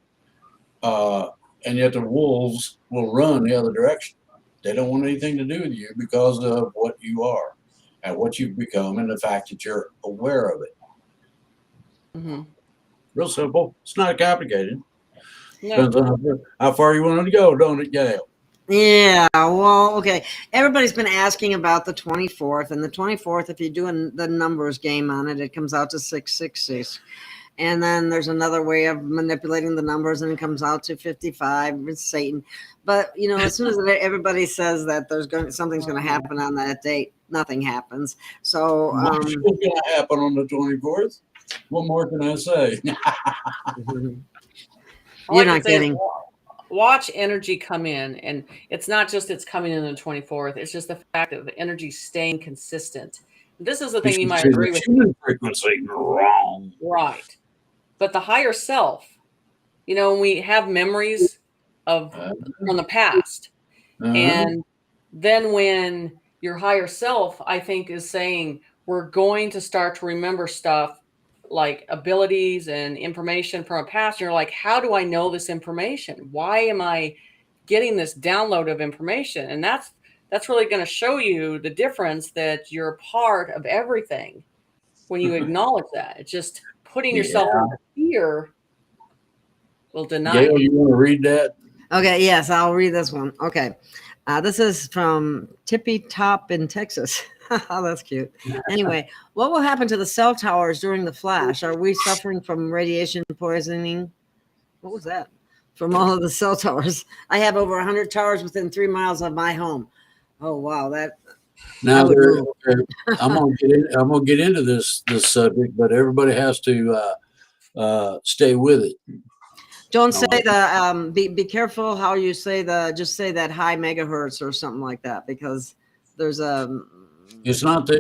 And yet the wolves will run the other direction. They don't want anything to do with you because of what you are and what you've become and the fact that you're aware of it. Mm-hmm. Real simple. It's not complicated. No. Depends on how far you want to go, don't it, Gail? yeah. Well, okay. Everybody's been asking about the 24th, and the 24th, if you're doing the numbers game on it, it comes out to 666. And then there's another way of manipulating the numbers, and it comes out to 55. It's Satan. But as soon as everybody says that something's going to happen on that date, nothing happens. So What's going to happen on the 24th? What more can I say? you're not kidding. Watch energy come in, and it's not just it's coming in on the 24th. It's just the fact that the energy staying consistent. This is the thing you might agree with. Human frequency wrong. Right. But the higher self, when we have memories from the past, and then when your higher self, I think, is saying we're going to start to remember stuff like abilities and information from a past, and you're like, how do I know this information? Why am I getting this download of information? And that's that's really going to show you the difference that you're a part of everything when you acknowledge that. It's just putting yourself Yeah. into fear will deny. Gail, you want to read that? Okay, yes, I'll read this one. Okay. This is from Tippy Top in Texas. Oh, that's cute. Anyway, what will happen to the cell towers during the flash? Are we suffering from radiation poisoning? What was that? From all of the cell towers. I have over 100 towers within 3 miles of my home. Oh, wow. That Now, would move. I'm gonna get into this subject, but everybody has to stay with it. Don't say No, the be careful how you say just say that high megahertz or something like that, because there's a it's not high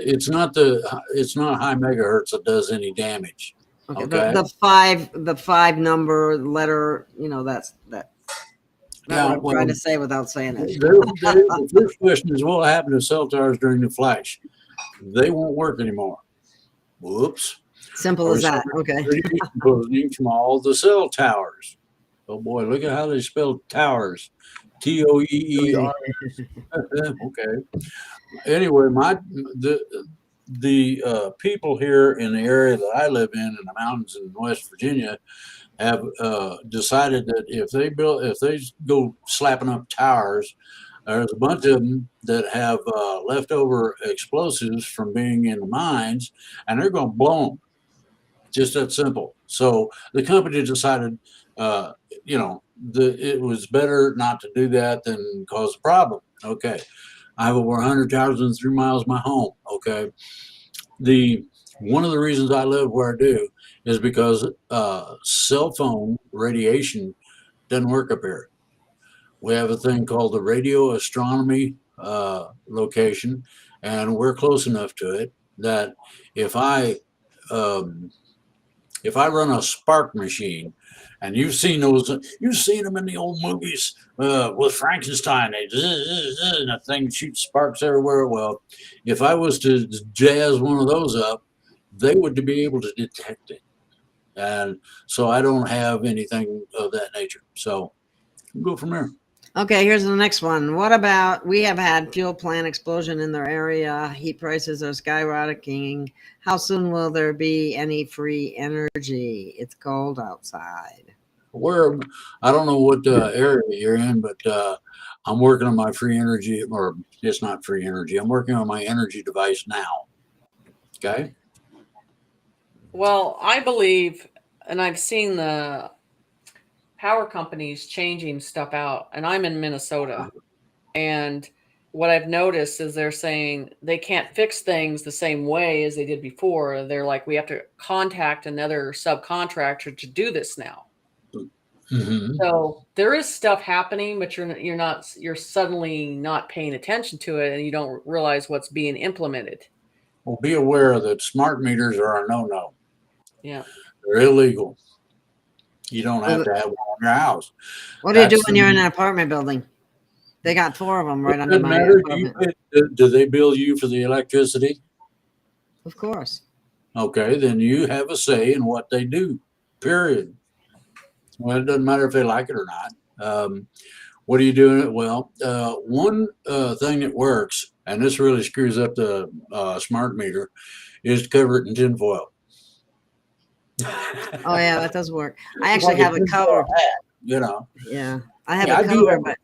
megahertz that does any damage. okay, Okay. the five number letter, that's what I'm trying to say without saying it. The first question is, what will happen to cell towers during the flash? They won't work anymore. Whoops. Simple as that. Okay. Radiation poisoning from all the cell towers. Oh boy, look at how they spell towers. TOEER. Okay. Anyway, the people here in the area that I live in the mountains in West Virginia, have decided that if they go slapping up towers, there's a bunch of them that have leftover explosives from being in the mines, and they're going to blow them. Just that simple. So the company decided, it was better not to do that than cause a problem. Okay. I have over 100 towers within 3 miles of my home. Okay. One of the reasons I live where I do is because cell phone radiation doesn't work up here. We have a thing called the radio astronomy location, and we're close enough to it that if I run a spark machine, and you've seen them in the old movies with Frankenstein, and the thing shoots sparks everywhere. Well, if I was to jazz one of those up, they would be able to detect it. And so I don't have anything of that nature. So we'll go from there. Okay, here's the next one. What about, we have had fuel plant explosion in their area. Heat prices are skyrocketing. How soon will there be any free energy? It's cold outside. I don't know what area you're in, but I'm working on my free energy, or it's not free energy. I'm working on my energy device now. Okay. Well, I believe, and I've seen the power companies changing stuff out, and I'm in Minnesota, and what I've noticed is they're saying they can't fix things the same way as they did before. They're like, we have to contact another subcontractor to do this now. Mm-hmm. So there is stuff happening, but you're suddenly not paying attention to it, and you don't realize what's being implemented. Well, be aware that smart meters are a no-no. Yeah. They're illegal. You don't have to have one in your house. What do you do when you're in an apartment building? They got 4 of them right under my apartment. Do they bill you for the electricity? Of course. Okay, then you have a say in what they do, period. Well, it doesn't matter if they like it or not. What are you doing? Well, one thing that works, and this really screws up the smart meter, is to cover it in tinfoil. Oh yeah, that does work. I actually have it covered. Hat, Yeah, I have it covered, but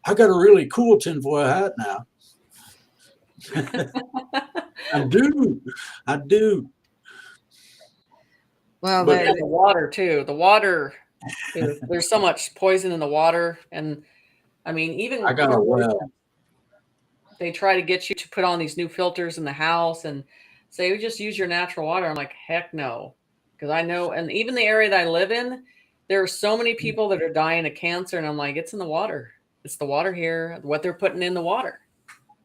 I got a really cool tinfoil hat now. I do. Well, the water too. The water, there's so much poison in the water, and I mean, even I got a well. They try to get you to put on these new filters in the house and say, "We just use your natural water." I'm like, heck no. Because I know, and even the area that I live in, there are so many people that are dying of cancer, and I'm like, it's in the water. It's the water here, what they're putting in the water.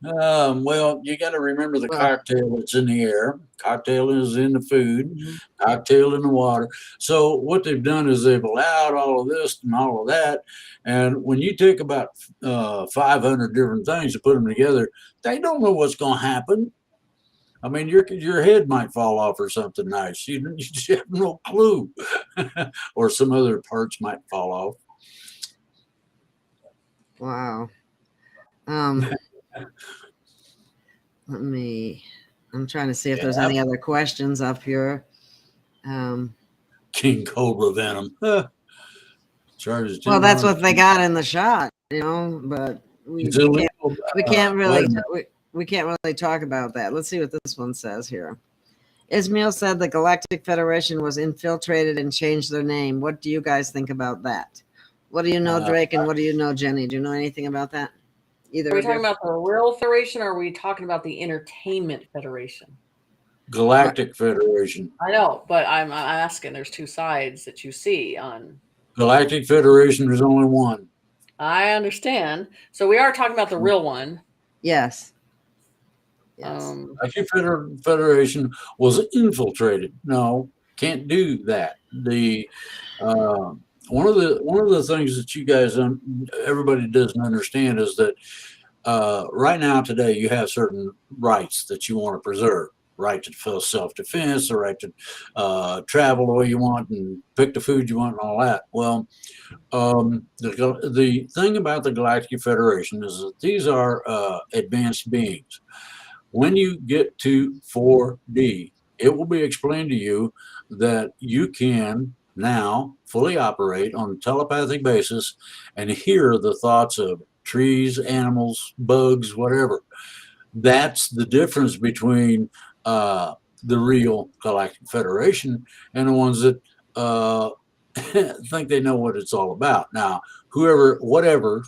Well, you got to remember the cocktail that's in the air. Cocktail is in the food. Cocktail in the water. So what they've done is they've allowed all of this and all of that. And when you take about 500 different things to put them together, they don't know what's going to happen. I mean, your head might fall off or something nice. You just have no clue. Or some other parts might fall off. Wow. I'm trying to see if there's any other questions up here. King Cobra venom. Charges. Well, that's what they got in the shot, but It's illegal. we can't really, wait a minute. we can't really talk about that. Let's see what this one says here. Ismail said the Galactic Federation was infiltrated and changed their name. What do you guys think about that? What do you know, Drake, and what do you know, Jenny? Do you know anything about that? Either Are we of you? talking about the real Federation, or are we talking about the Entertainment Federation? Galactic Federation. I know, but I'm asking. There's two sides that you see on. Galactic Federation, there's only one. I understand. So we are talking about the real one. Yes. Yes. Galactic Federation was infiltrated. No, can't do that. The one of the things that you guys everybody doesn't understand is that right now today you have certain rights that you want to preserve. Right to self-defense, the right to travel the way you want and pick the food you want and all that. Well, the thing about the Galactic Federation is that these are advanced beings. When you get to 4D, it will be explained to you that you can now fully operate on a telepathic basis and hear the thoughts of trees, animals, bugs, whatever. That's the difference between the real Galactic Federation and the ones that think they know what it's all about. Now, whatever,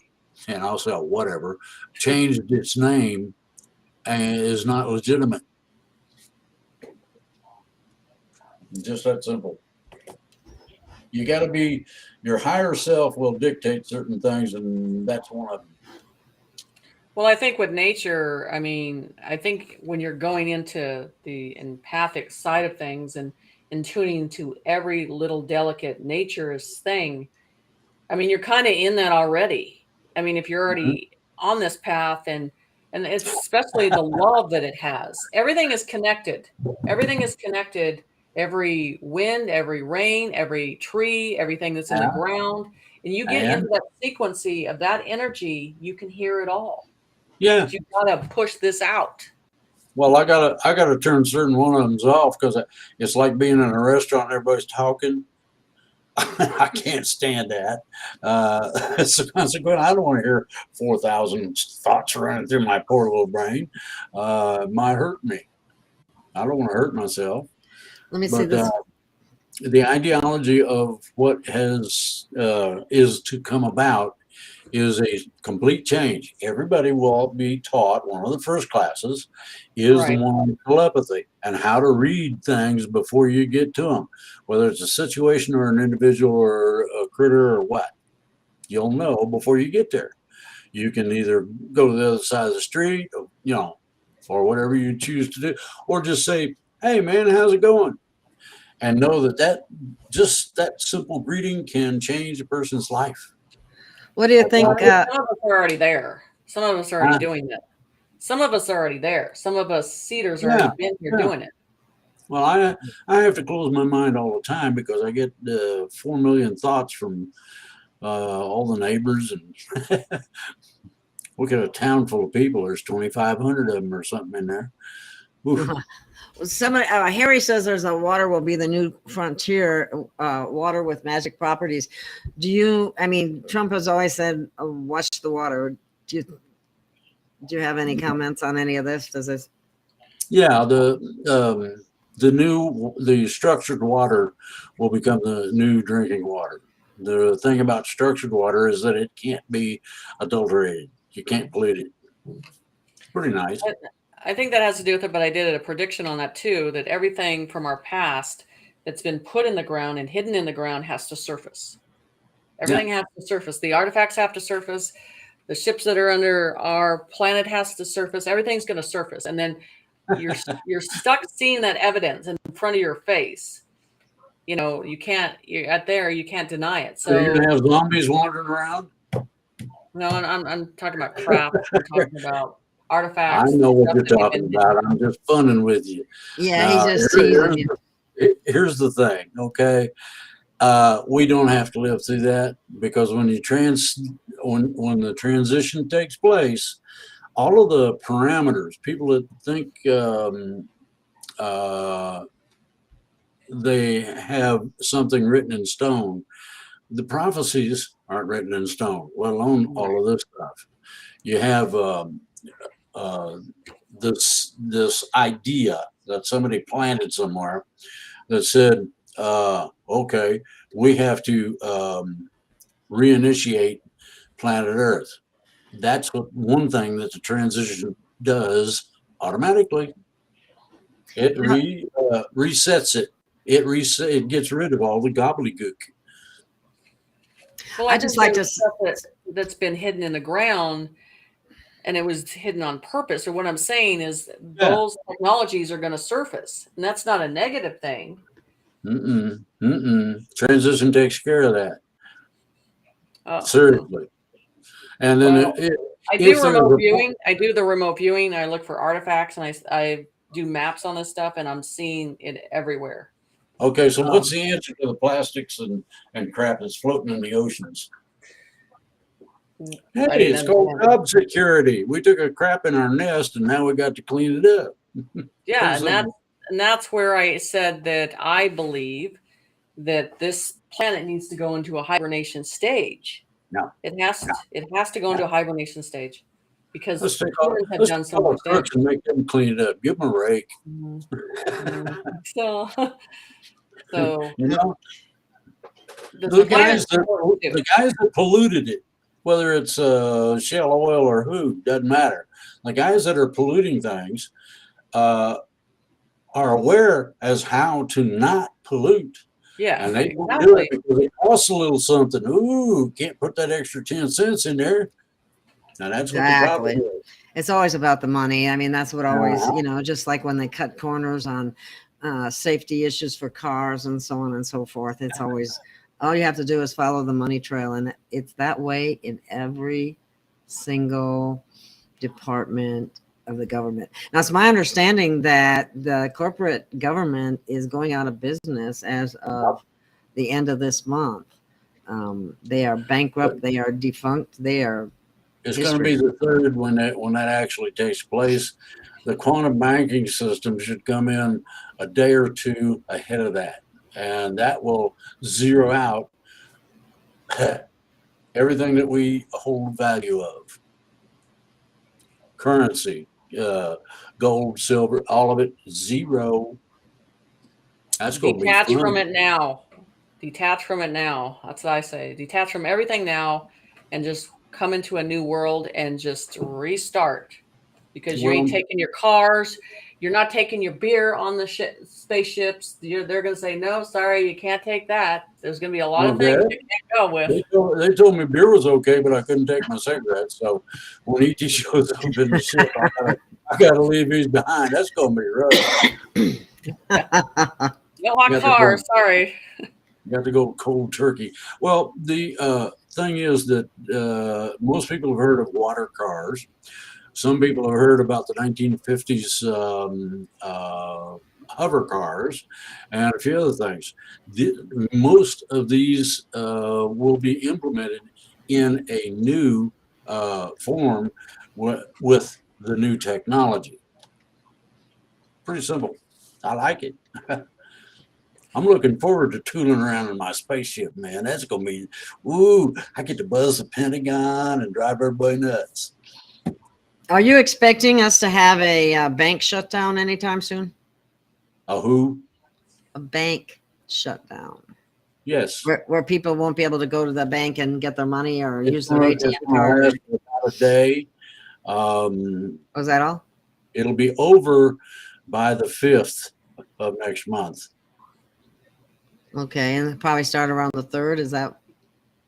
and I'll say whatever, changed its name and is not legitimate. Just that simple. You got to be, your higher self will dictate certain things, and that's one of them. Well, I think with nature, I think when you're going into the empathic side of things and tuning to every little delicate nature's thing, you're kind of in that already. If you're already on this path and it's especially the love that it has, everything is connected. Everything is connected. Every wind, every rain, every tree, everything that's in the ground. And you get into that sequency of that energy, you can hear it all. Yeah, but you gotta push this out. Well, I gotta turn certain one of them off because it's like being in a restaurant and everybody's talking. I can't stand that. So consequently, I don't want to hear 4,000 thoughts running through my poor little brain. It might hurt me. I don't want to hurt myself. Let me see this. The ideology of what is to come about is a complete change. Everybody will be taught, one of the first classes is the one on telepathy and how to read things before you get to them, whether it's a situation or an individual or a critter or what. You'll know before you get there. You can either go to the other side of the street, or whatever you choose to do, or just say, "Hey man, how's it going?" And know that just that simple greeting can change a person's life. What do you think? Some of us are already there. Some of us are already doing that. Some of us are already there. Some of us cedars are already been here doing it. Well, I have to close my mind all the time because I get 4 million thoughts from all the neighbors, and look at a town full of people. There's 2,500 of them or something in there. Harry says there's a water will be the new frontier, water with magic properties. Trump has always said, watch the water. Do you have any comments on any of this? Does this? Yeah, the structured water will become the new drinking water. The thing about structured water is that it can't be adulterated. You can't pollute it. It's pretty nice. I think that has to do with it, but I did a prediction on that too, that everything from our past that's been put in the ground and hidden in the ground has to surface. Everything has to surface. The artifacts have to surface. The ships that are under our planet has to surface. Everything's going to surface. And then you're stuck seeing that evidence in front of your face. You can't deny it. So you're going to have zombies wandering around? No, I'm talking about craft. I'm talking about artifacts. I know what you're talking about. I'm just funning with you. Yeah, he's just teasing you. Here's the thing, okay? We don't have to live through that because when the transition takes place, all of the parameters, people that think they have something written in stone, the prophecies aren't written in stone, let alone all of this stuff. You have this idea that somebody planted somewhere that said, okay, we have to reinitiate planet Earth. That's what one thing that the transition does automatically. It resets it. It gets rid of all the gobbledygook. Well, I I just think like to. there's stuff that's been hidden in the ground, and it was hidden on purpose. Or what I'm saying is those technologies are going to surface, and that's not a negative thing. Transition takes care of that. Oh. Seriously. And then Well, I do remote viewing. I do the remote viewing. I look for artifacts, and I do maps on this stuff, and I'm seeing it everywhere. Okay, so what's the answer to the plastics and crap that's floating in the oceans? Hey, it's called job security. We took a crap in our nest, and now we got to clean it up. Yeah, and that's where I said that I believe that this planet needs to go into a hibernation stage. No, it has to go into a hibernation stage because humans have done so much damage. And make them clean it up. Give them a rake. So you know, the guys that polluted it, whether it's shale oil or who, doesn't matter. The guys that are polluting things are aware as how to not pollute. Yeah, and they don't do it because it costs a little something. Ooh, can't put that extra 10 cents in there. Now that's what the problem is. It's always about the money. I mean, that's what always, you know, just like when they cut corners on safety issues for cars and so on and so forth. It's always, all you have to do is follow the money trail. And it's that way in every single department of the government. Now, it's my understanding that the corporate government is going out of business as of the end of this month. They are bankrupt. They are defunct. They are. It's going to be the third when that actually takes place. The quantum banking system should come in a day or two ahead of that, and that will zero out everything that we hold value of. Currency, gold, silver, all of it, zero. That's going to be detach from it now. Detach from it now. That's what I say. Detach from everything now and just come into a new world and just restart. Because you ain't taking your cars. You're not taking your beer on the spaceships. They're going to say, no, sorry, you can't take that. There's going to be a lot of things you can't go with. They told me beer was okay, but I couldn't take my cigarettes. So when ET shows up in the ship, I got to leave these behind. That's going to be rough. No hot car, sorry. You got to go cold turkey. Well, the thing is that most people have heard of water cars. Some people have heard about the 1950s hover cars and a few other things. Most of these will be implemented in a new form with the new technology. Pretty simple. I like it. I'm looking forward to tooling around in my spaceship, man. That's going to be, ooh, I get to buzz the Pentagon and drive everybody nuts. Are you expecting us to have a bank shutdown anytime soon? A who? A bank shutdown. Yes. Where people won't be able to go to the bank and get their money or use their ATM card. About a day. Was that all? It'll be over by the 5th of next month. Okay, and it'll probably start around the 3rd. Is that?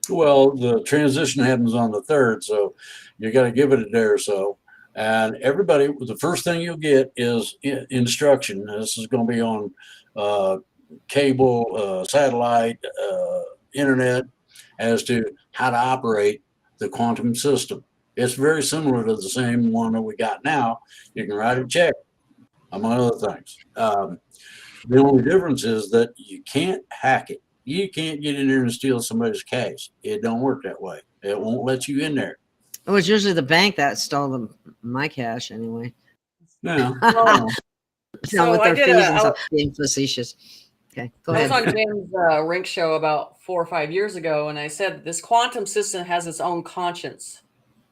Well, the transition happens on the 3rd, so you got to give it a day or so. And everybody, the first thing you'll get is instruction. This is going to be on cable, satellite, internet, as to how to operate the quantum system. It's very similar to the same one that we got now. You can write a check, among other things. The only difference is that you can't hack it. You can't get in there and steal somebody's cash. It don't work that way. It won't let you in there. It was usually the bank that stole my cash anyway. Yeah. Well, so with I their did fees and stuff, being facetious. Okay, go I was ahead. on Jim's Rink show about 4 or 5 years ago, and I said this quantum system has its own conscience.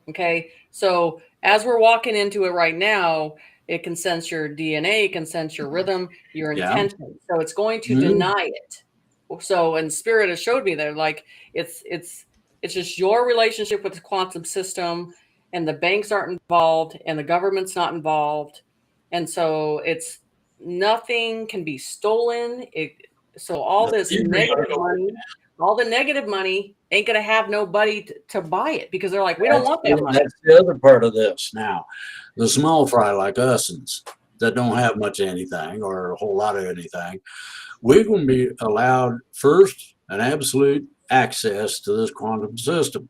Okay, so as we're walking into it right now, it can sense your DNA, it can sense your rhythm, your Yeah. intention. So it's going to Mhm. deny it. So, and Spirit has showed me that, like, it's just your relationship with the quantum system, and the banks aren't involved, and the government's not involved, and so it's nothing can be stolen. So all this negative money, all the negative money ain't gonna have nobody to buy it, because they're like, we don't want that money. That's the other part of this. Now, the small fry like us's that don't have much of anything or a whole lot of anything, we're going to be allowed first an absolute access to this quantum system.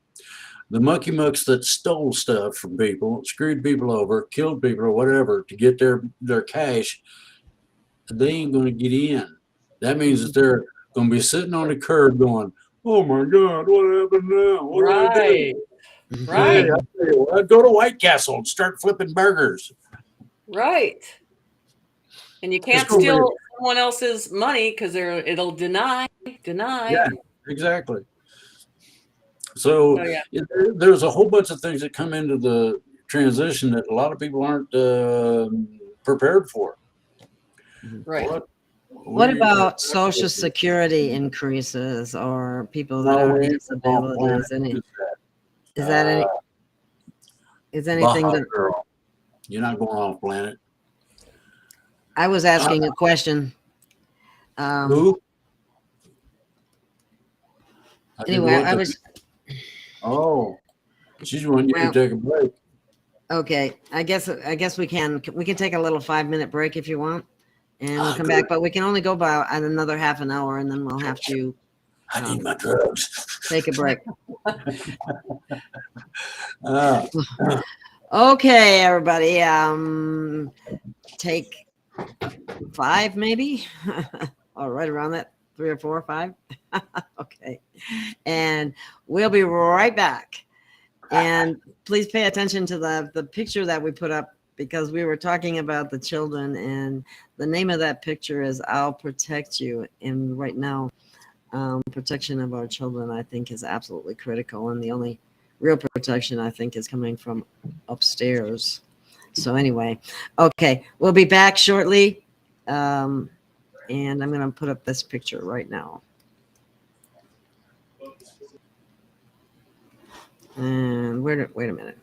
The mucky mucks that stole stuff from people, screwed people over, killed people or whatever to get their cash, they ain't going to get in. That means that they're going to be sitting on the curb going, oh my God, what happened now? What do I do? Right, Hey, I'll tell you what, go to White Castle and start flipping burgers. right. And you can't gonna be- steal someone else's money because it'll deny. Yeah, exactly. So So yeah, there's a whole bunch of things that come into the transition that a lot of people aren't prepared for. right. What about Social Security increases or people that No, have we ain't on disabilities? planet. Is that any? Is anything Baja that girl, you're not going off planet. I was asking a question? Who? Anyway, I was. Oh, she's wanting you Well, to take a break. Okay, I guess we can take a little 5-minute break if you want, and we'll come good. back. But we can only go about another half an hour, and then we'll have to I need my drugs. take a break. Uh, Okay, everybody. Take 5 maybe, or right around that 3 or 4 or 5. Okay, and we'll be right back. And please pay attention to the picture that we put up, because we were talking about the children, and the name of that picture is I'll Protect You. And right now, protection of our children, I think, is absolutely critical. And the only real protection, I think, is coming from upstairs. So anyway, okay, we'll be back shortly. And I'm going to put up this picture right now. And wait a minute.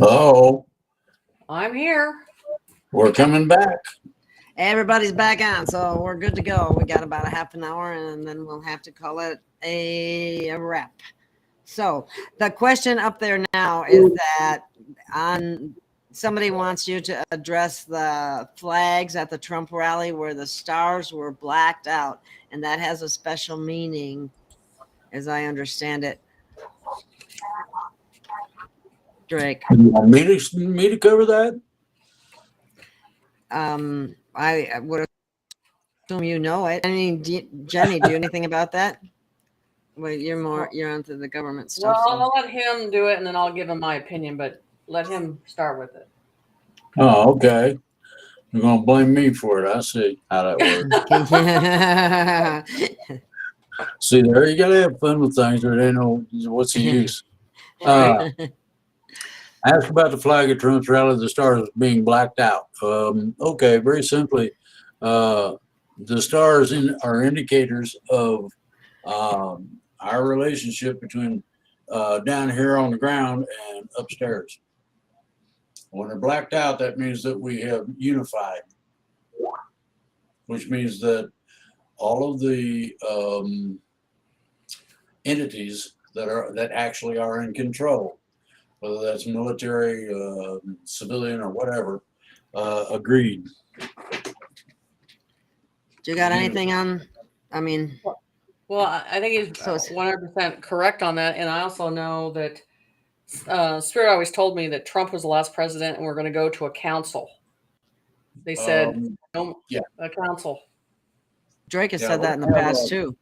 Oh, I'm here. we're coming back. Everybody's back on, so we're good to go. We got about a half an hour, and then we'll have to call it a wrap. So the question up there now is that somebody wants you to address the flags at the Trump rally where the stars were blacked out, and that has a special meaning, as I understand it. Drake. You want me to cover that? I would assume you know it. I mean, Jenny, do you know anything about that? Well, you're onto the government stuff. Well, I'll let him do it, and then I'll give him my opinion. But let him start with it. Oh, okay. You're gonna blame me for it. I see how that works. See, there you gotta have fun with things, or they know what's the use. Ask about the flag at Trump's rally, the stars being blacked out. Okay, very simply, the stars are indicators of our relationship between down here on the ground and upstairs. When they're blacked out, that means that we have unified, which means that all of the entities that actually are in control, whether that's military, civilian, or whatever, agreed. Do you got anything on? I mean, well, I think he's 100% correct on that, and I also know that Spirit always told me that Trump was the last president, and we're going to go to a council. They said, yeah, a council. Drake has said that in the past too.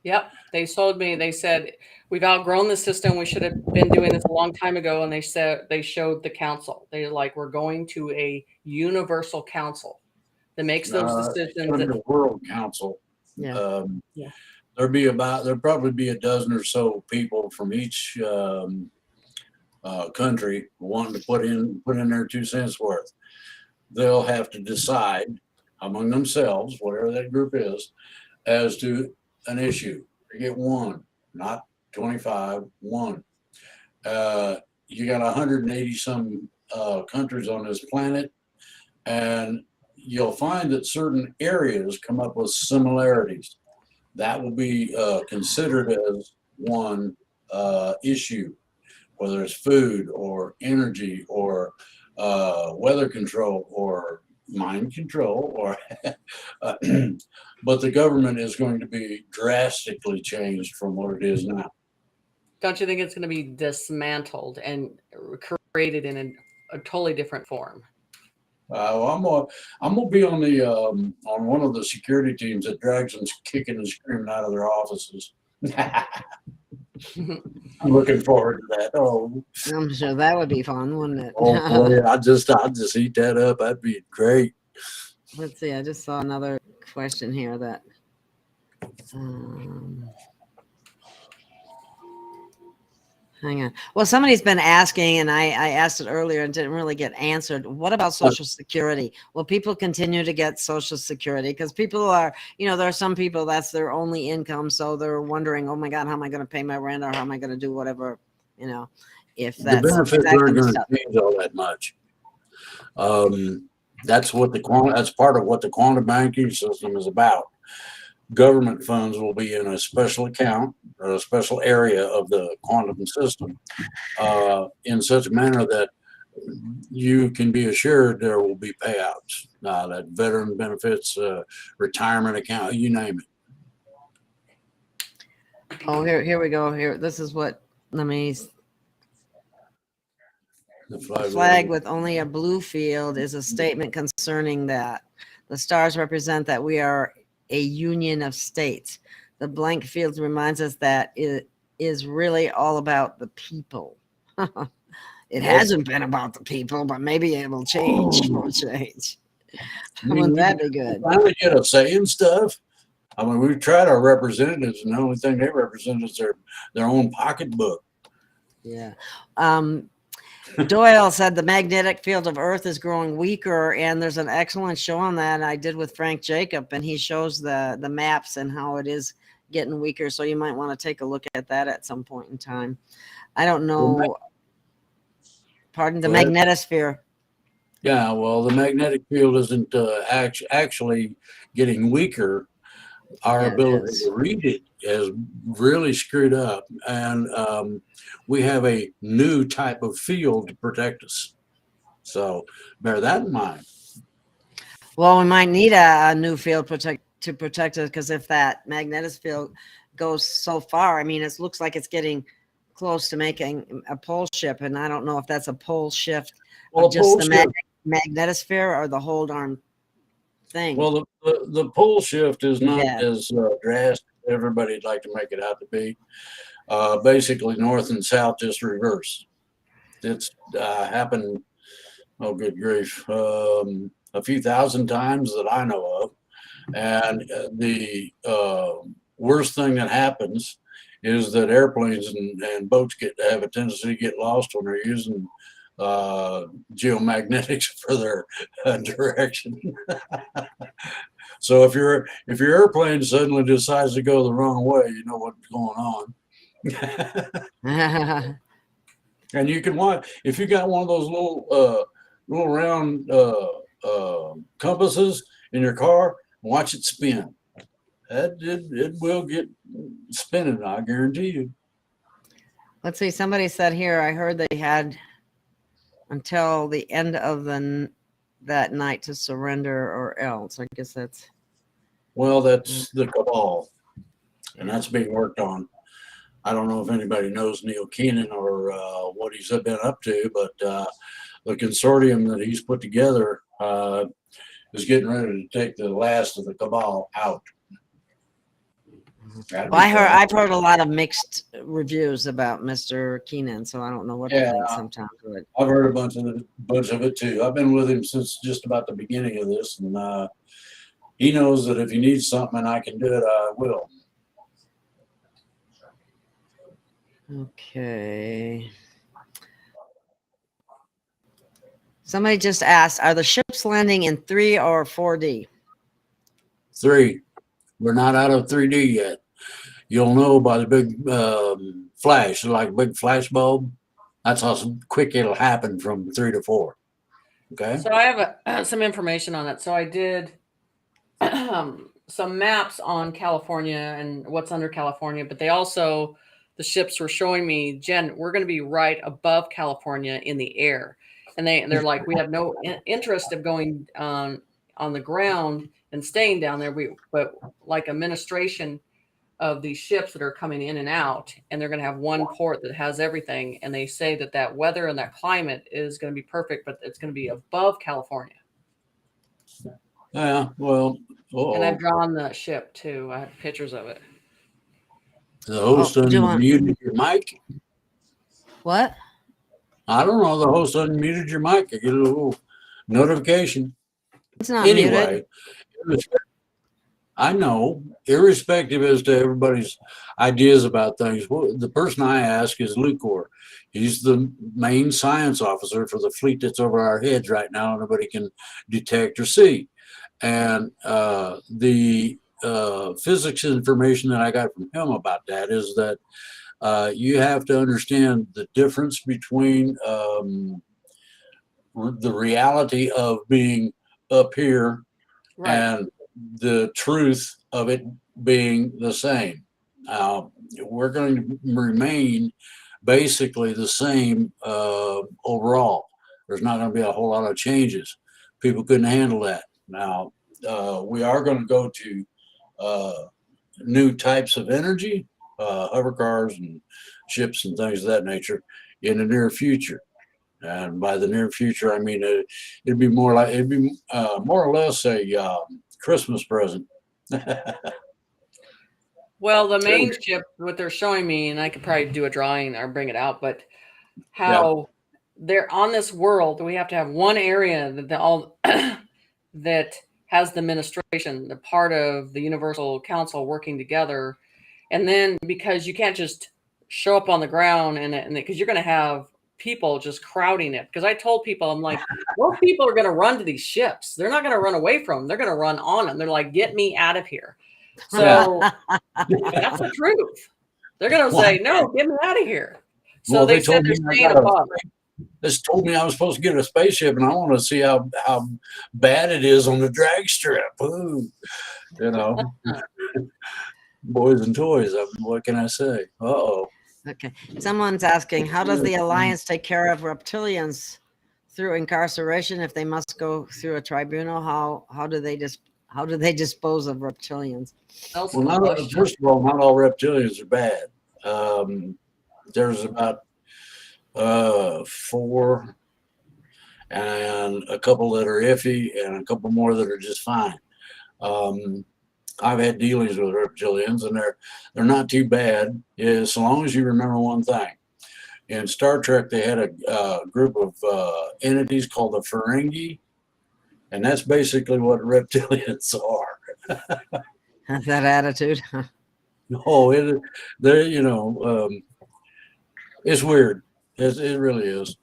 Yep, they told me. They said we've outgrown the system. We should have been doing this a long time ago. And they said they showed the council. They're like, we're going to a universal council that makes those decisions. The World Council. Yeah. Yeah. There'll probably be a dozen or so people from each country wanting to put in their 2 cents worth. They'll have to decide among themselves, whatever that group is, as to an issue. You get one, not 25, one. You got 180 some countries on this planet, and you'll find that certain areas come up with similarities. That will be considered as one issue, whether it's food or energy or weather control or mind control, or but the government is going to be drastically changed from what it is now. Don't you think it's going to be dismantled and created in a totally different form? Well, I'm gonna be on the on one of the security teams that drags them kicking and screaming out of their offices. I'm looking forward to that. Oh, I'm sure that would be fun, wouldn't it? oh boy, I'd just eat that up. That'd be great. Let's see. I just saw another question here that. Hang on. Well, somebody's been asking, and I asked it earlier and didn't really get answered. What about Social Security? Will people continue to get Social Security? Because people are, there are some people that's their only income, so they're wondering, oh my God, how am I going to pay my rent, or how am I going to do whatever, if that's the benefits aren't going to change all that much. That's part of what the quantum banking system is about. Government funds will be in a special account or a special area of the quantum system in such a manner that you can be assured there will be payouts. That veteran benefits, retirement account, you name it. Oh, here we go. Here, this is what. Let me. The flag with only a blue field is a statement concerning that the stars represent that we are a union of states. The blank field reminds us that it is really all about the people. It hasn't been about the people, but maybe it will change. Wouldn't that be good? Finally get a say in stuff. I mean, we've tried our representatives, and the only thing they represent is their own pocketbook. Yeah. Doyle said the magnetic field of Earth is growing weaker, and there's an excellent show on that I did with Frank Jacob, and he shows the maps and how it is getting weaker. So you might want to take a look at that at some point in time. I don't know. Pardon, the Go ahead. magnetosphere. Yeah, well, the magnetic field isn't actually getting weaker. Our Yeah, it ability is. to read it is really screwed up, and we have a new type of field to protect us. So bear that in mind. Well, we might need a new field to protect us, because if that magnetic field goes so far, I mean, it looks like it's getting close to making a pole shift, and I don't know if that's a pole shift Well, of just the magnetosphere or the whole darn thing. Well, the pole shift is not Yeah. as drastic as everybody'd like to make it out to be. Basically, north and south just reverse. It's happened, oh, good grief, a few thousand times that I know of. And the worst thing that happens is that airplanes and boats have a tendency to get lost when they're using geomagnetics for their direction. So if your airplane suddenly decides to go the wrong way, you know what's going on. And you can watch, if you got one of those little round compasses in your car, watch it spin. It will get spinning, I guarantee you. Let's see. Somebody said here, I heard they had until the end of that night to surrender, or else. I guess that's. Well, that's the cabal, and that's being worked on. I don't know if anybody knows Neil Keenan or what he's been up to, but the consortium that he's put together is getting ready to take the last of the cabal out. Well, I've heard a lot of mixed reviews about Mr. Keenan, so I don't know what to think sometimes. But I've heard a bunch of it too. I've been with him since just about the beginning of this, and he knows that if he needs something and I can do it, I will. okay. Somebody just asked, are the ships landing in 3 or 4D? 3. We're not out of 3D yet. You'll know by the big flash, like a big flash bulb. That's how quick it'll happen from 3 to 4. Okay. So I have some information on it. So I did some maps on California and what's under California, but they also, the ships were showing me, Jen, we're going to be right above California in the air. And they're like, we have no interest of going on the ground and staying down there. But like administration of these ships that are coming in and out, and they're going to have one port that has everything. And they say that weather and that climate is going to be perfect, but it's going to be above California. Yeah, well, and I've drawn the ship too. I have pictures of it. The host unmuted your mic. What? I don't know. The host unmuted your mic. I get a little notification. It's not Anyway, muted. I know, irrespective as to everybody's ideas about things, the person I ask is Lucor. He's the main science officer for the fleet that's over our heads right now. Nobody can detect or see. And the physics information that I got from him about that is that you have to understand the difference between the reality of being up here and the truth of it being the same. We're going to remain basically the same overall. There's not going to be a whole lot of changes. People couldn't handle that. Now, we are going to go to new types of energy, hover cars and ships and things of that nature in the near future. And by the near future, I mean it'd be more or less a Christmas present. Well, the main ship, what they're showing me, and I could probably do a drawing or bring it out, but how they're on this world, we have to have one area that has the administration, the part of the Universal Council working together. And then because you can't just show up on the ground and because you're going to have people just crowding it. Because I told people, I'm like, most people are going to run to these ships. They're not going to run away from them. They're going to run on them. They're like, get me out of here. So that's the truth. They're going to say, no, get me out of here. So Well, they they said told they're me I staying got above. this told me I was supposed to get a spaceship, and I want to see how bad it is on the drag strip. Ooh, you know, boys and toys. What can I say? Uh-oh. Okay. Someone's asking, how does the Alliance take care of reptilians through incarceration if they must go through a tribunal? How do they dispose of reptilians? That's Well, first of all, not all reptilians are bad. There's about 4 and a couple that are iffy and a couple more that are just fine. I've had dealings with reptilians, and they're not too bad, as long as you remember one thing. In Star Trek, they had a group of entities called the Ferengi, and that's basically what reptilians are. That attitude. No, it's weird. It really is.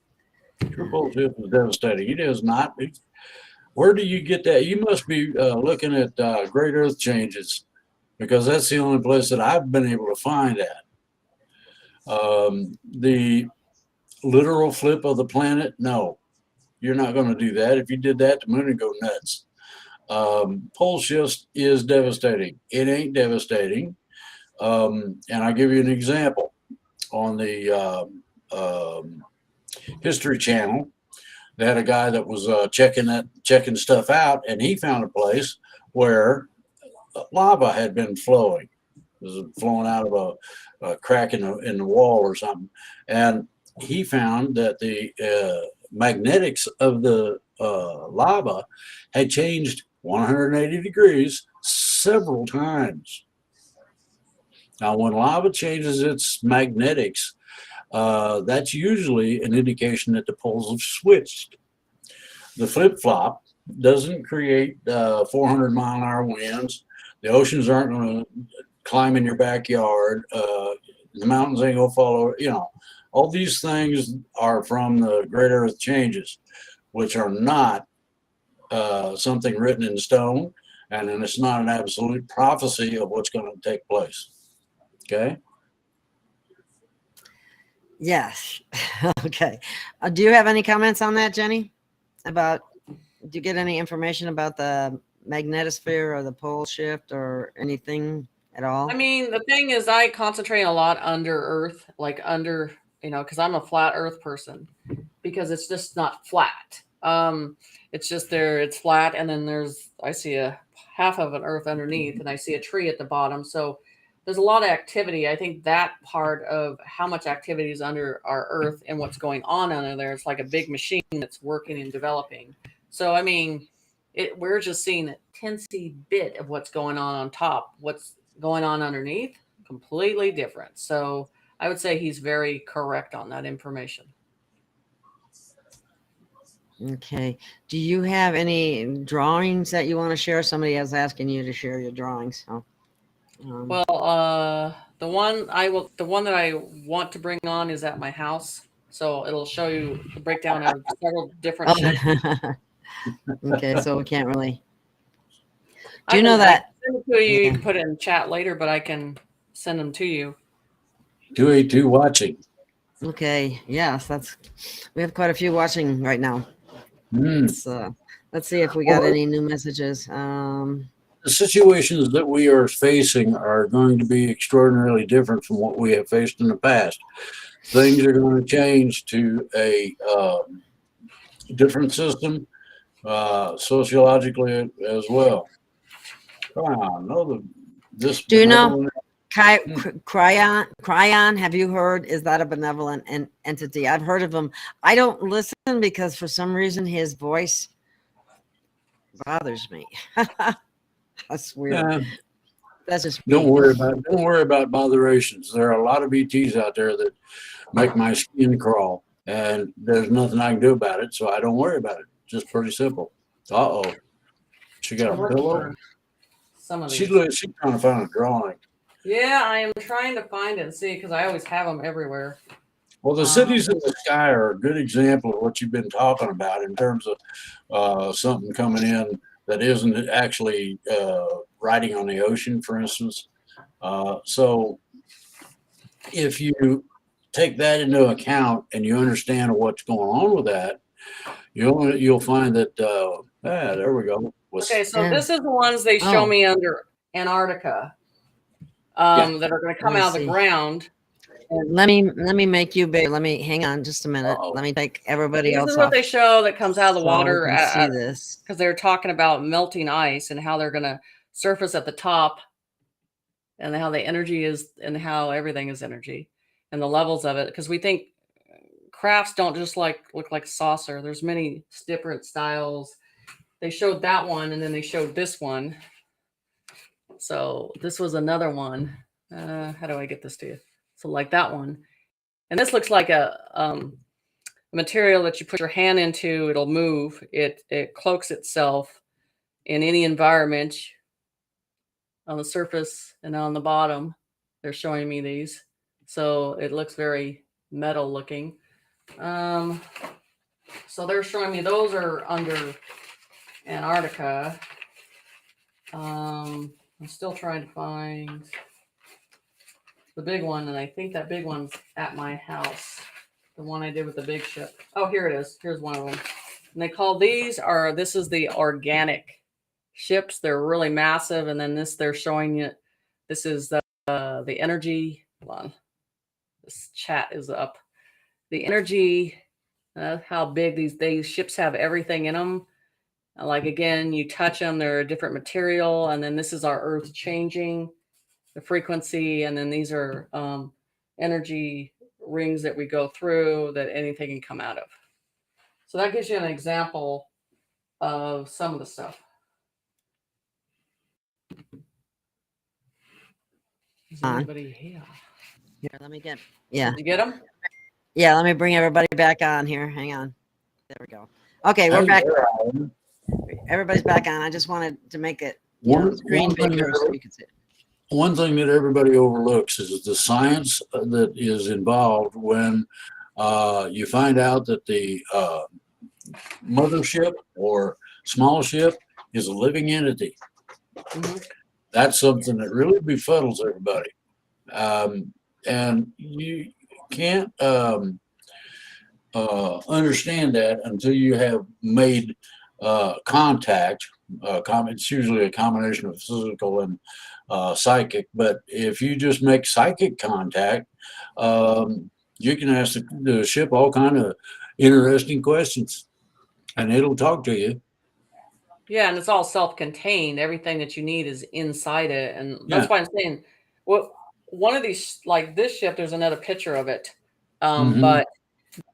Triple Shift is devastating. It is not. Where do you get that? You must be looking at Great Earth Changes, because that's the only place that I've been able to find that. The literal flip of the planet, no, you're not going to do that. If you did that, the moon would go nuts. Pole shifts is devastating. It ain't devastating. And I'll give you an example. On the History Channel, they had a guy that was checking stuff out, and he found a place where lava had been flowing. It was flowing out of a crack in the wall or something, and he found that the magnetics of the lava had changed 180 degrees several times. Now, when lava changes its magnetics, that's usually an indication that the poles have switched. The flip-flop doesn't create 400-mile-an-hour winds. The oceans aren't going to climb in your backyard. The mountains ain't going to follow. All these things are from the Great Earth Changes, which are not something written in stone, and then it's not an absolute prophecy of what's going to take place. Okay? Yes. Okay. Do you have any comments on that, Jenny? Do you get any information about the magnetosphere or the pole shift or anything at all? I mean, the thing is, I concentrate a lot under Earth, like under, because I'm a flat Earth person, because it's just not flat. It's just it's flat, and then I see a half of an Earth underneath, and I see a tree at the bottom. So there's a lot of activity. I think that part of how much activity is under our Earth and what's going on under there, it's like a big machine that's working and developing. So, I mean, we're just seeing a teensy bit of what's going on top. What's going on underneath, completely different. So I would say he's very correct on that information. Okay. Do you have any drawings that you want to share? Somebody is asking you to share your drawings. So, well, the one that I want to bring on is at my house. So it'll show you the breakdown of several different shifts. Okay, so we can't really. Do you know that? Send it to you. You can put it in chat later, but I can send them to you. 282 watching. Okay. Yes, we have quite a few watching right now. Let's see if we got any new messages. The situations that we are facing are going to be extraordinarily different from what we have faced in the past. Things are going to change to a different system, sociologically as well. Do you know Cryon? Have you heard? Is that a benevolent entity? I've heard of him. I don't listen because for some reason his voice bothers me. That's weird. That's just don't worry about botherations. There are a lot of ETs out there that make my skin crawl, and there's nothing I can do about it, so I don't worry about it. Just pretty simple. She got a pillow. She's trying to find a drawing. Yeah, I am trying to find it and see, because I always have them everywhere. Well, the cities in the sky are a good example of what you've been talking about in terms of something coming in that isn't actually riding on the ocean, for instance. So if you take that into account and you understand what's going on with that, you'll find that there we go. Okay, so And- this is the ones they show Oh. me under Antarctica Yeah. that are going to come Let me out of the see. ground. Let me make you big. Let me hang on just a minute. Uh-oh. Let me take everybody This else is what off they show that comes out of the so water we can see this. because they're talking about melting ice and how they're going to surface at the top and how the energy is and how everything is energy and the levels of it. Because we think crafts don't just look like a saucer. There's many different styles. They showed that one and then they showed this one. So this was another one. How do I get this to you? So like that one. And this looks like a material that you put your hand into, it'll move. It cloaks itself in any environment on the surface and on the bottom. They're showing me these. So it looks very metal looking. So they're showing me those are under Antarctica. I'm still trying to find the big one, and I think that big one's at my house. The one I did with the big ship. Oh, here it is. Here's one of them. And they call this is the organic ships. They're really massive. And then they're showing you, this is the energy. Hold on. This chat is up. The energy, how big these ships have everything in them. Like, again, you touch them, they're a different material. And then this is our Earth changing the frequency. And then these are energy rings that we go through that anything can come out of. So that gives you an example of some of the stuff. Is anybody here? Here, let me get. Yeah, Did you get them? yeah. Let me bring everybody back on here. Hang on. There we go. Okay, we're back. Everybody's back on. I just wanted to make it screen bigger so you can see it. One thing that everybody overlooks is the science that is involved when you find out that the mothership or small ship is a living entity. Mm-hmm. That's something that really befuddles everybody. And you can't understand that until you have made contact. It's usually a combination of physical and psychic, but if you just make psychic contact, you can ask the ship all kind of interesting questions and it'll talk to you. Yeah, and it's all self-contained. Everything that you need is inside it. And that's why I'm saying, one of these, like this ship, there's another picture of it. But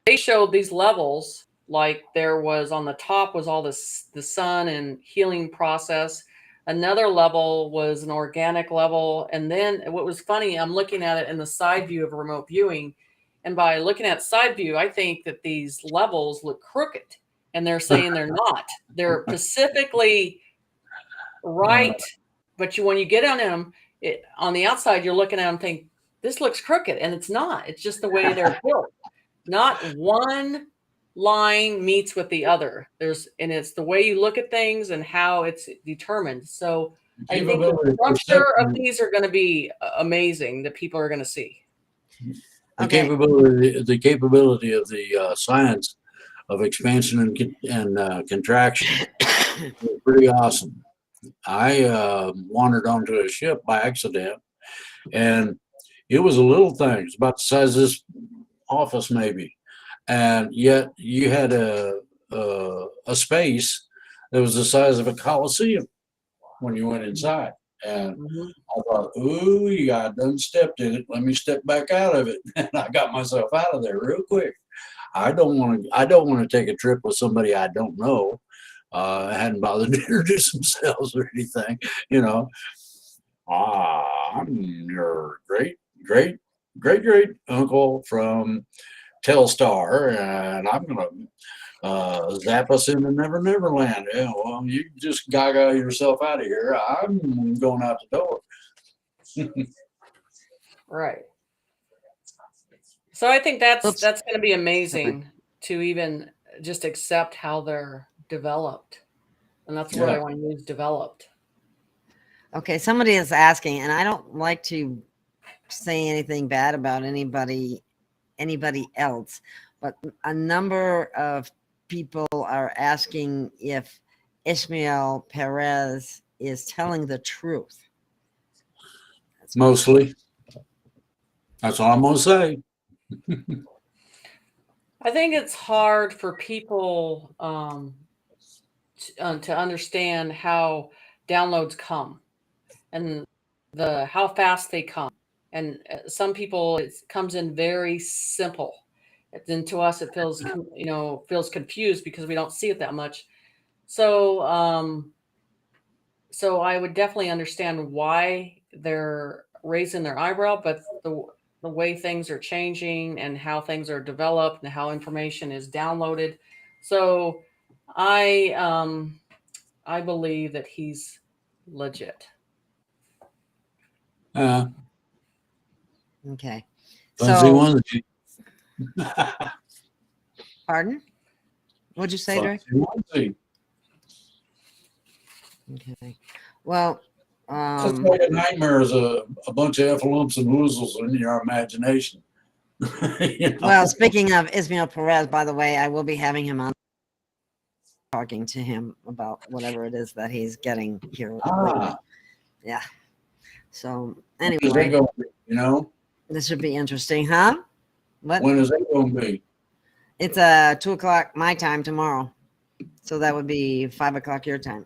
they showed these levels, like there was on the top was all this, the sun and healing process. Another level was an organic level. And then what was funny, I'm looking at it in the side view of remote viewing. And by looking at side view, I think that these levels look crooked. And they're saying they're not. They're specifically right. But when you get on them, on the outside, you're looking at them thinking, this looks crooked. And it's not. It's just the way they're built. Not one line meets with the other. And it's the way you look at things and how it's determined. So I think the structure of these are going to be amazing that people are going to see. The capability of the science of expansion and contraction is pretty awesome. I wandered onto a ship by accident, and it was a little thing. It's about the size of this office, maybe, and yet you had a space that was the size of a coliseum when you went inside. And I thought, ooh, I done stepped in it. Let me step back out of it, and I got myself out of there real quick. I don't want to take a trip with somebody I don't know. I hadn't bothered to introduce themselves or anything, you know. I'm your great uncle from Telstar, and I'm gonna zap us into Never Land. Yeah, well, you just gaga yourself out of here. I'm going out the door. Right. So I think that's going to be amazing to even just accept how they're developed. And that's what I want to use, developed. Okay, somebody is asking, and I don't like to say anything bad about anybody else, but a number of people are asking if Ishmael Perez is telling the truth. Mostly. That's all I'm going to say. I think it's hard for people to understand how downloads come and how fast they come. And some people, it comes in very simple. Then to us, it feels feels confused because we don't see it that much. So so I would definitely understand why they're raising their eyebrow, but the way things are changing and how things are developed and how information is downloaded. So I believe that he's legit. Okay. Fuzzy So, onesie. pardon? What'd you say, Drake? Fuzzy onesie. Okay. Well, That's like a nightmare is a bunch of efflumps and woozles in your imagination. You know? well, speaking of Ismael Perez, by the way, I will be having him on, talking to him about whatever it is that he's getting here. Yeah. So When is anyway, that going to be, you know? this should be interesting, huh? What? When is that going to be? It's 2:00 my time tomorrow, so that would be 5:00 your time.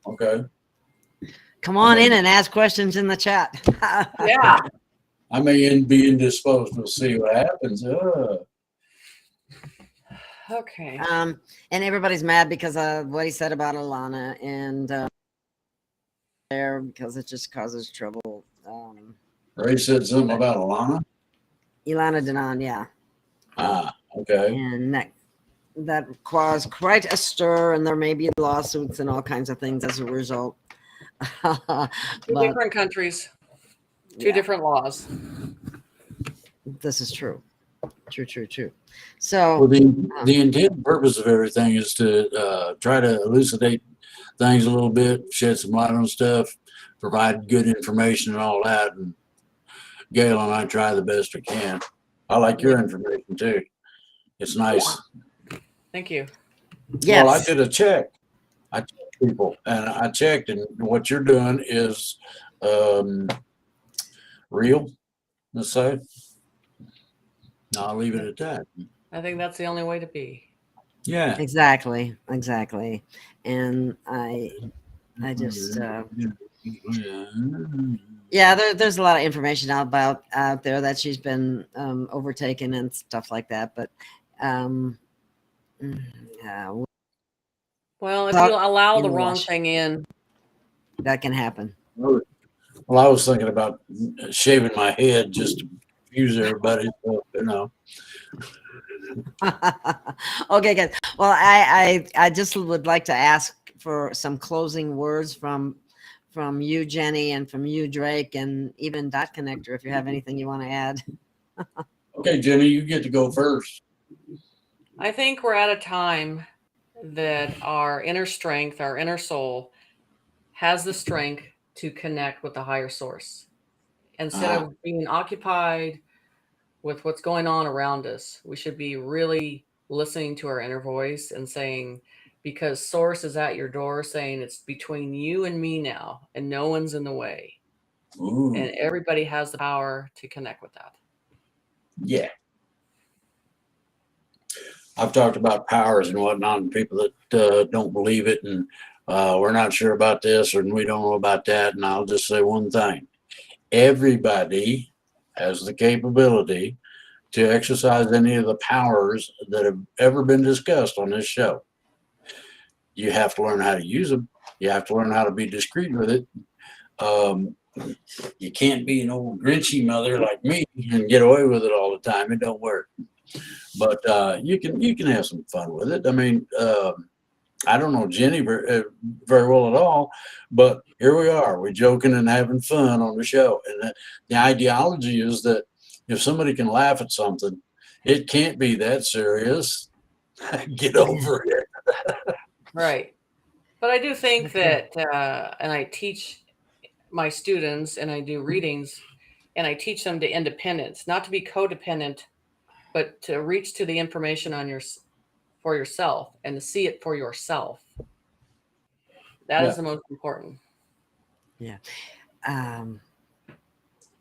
Okay. Come on in and ask questions in the chat. Yeah. I may be indisposed. We'll see what happens. Okay. And everybody's mad because of what he said about Alana, and there because it just causes trouble. Ray said something about Alana. Ilana Denon, yeah. Okay. And that caused quite a stir, and there may be lawsuits and all kinds of things as a result. Two different countries, two different laws. This is true. True. So, well, the intent and purpose of everything is to try to elucidate things a little bit, shed some light on stuff, provide good information and all that. And Gail and I try the best we can. I like your information too. It's nice. Thank you. yes. Well, I did a check. I checked people, and I checked, and what you're doing is real. Let's say. I'll leave it at that. I think that's the only way to be. Yeah. Exactly. And I just yeah, there's a lot of information out there that she's been overtaken and stuff like that, but well, if you allow the wrong thing in, that can happen. Well, I was thinking about shaving my head just to confuse everybody, so, you know. Okay, guys. Well, I just would like to ask for some closing words from you, Jenny, and from you, Drake, and even Dot Connector, if you have anything you want to add. Okay, Jenny, you get to go first. I think we're at a time that our inner strength, our inner soul, has the strength to connect with the higher source. Instead of being occupied with what's going on around us, we should be really listening to our inner voice and saying, because source is at your door saying it's between you and me now, and no one's in the way. Ooh. And everybody has the power to connect with that. Yeah. I've talked about powers and whatnot, and people that don't believe it, and we're not sure about this, or we don't know about that. And I'll just say one thing. Everybody has the capability to exercise any of the powers that have ever been discussed on this show. You have to learn how to use them. You have to learn how to be discreet with it. You can't be an old grinchy mother like me and get away with it all the time. It don't work. But you can have some fun with it. I mean, I don't know Jenny very well at all, but here we are. We're joking and having fun on the show. And the ideology is that if somebody can laugh at something, it can't be that serious. Get over it. Right. But I do think that, and I teach my students and I do readings and I teach them to independence, not to be codependent, but to reach to the information for yourself and to see it for yourself. That Yeah. is the most important. Yeah. Um,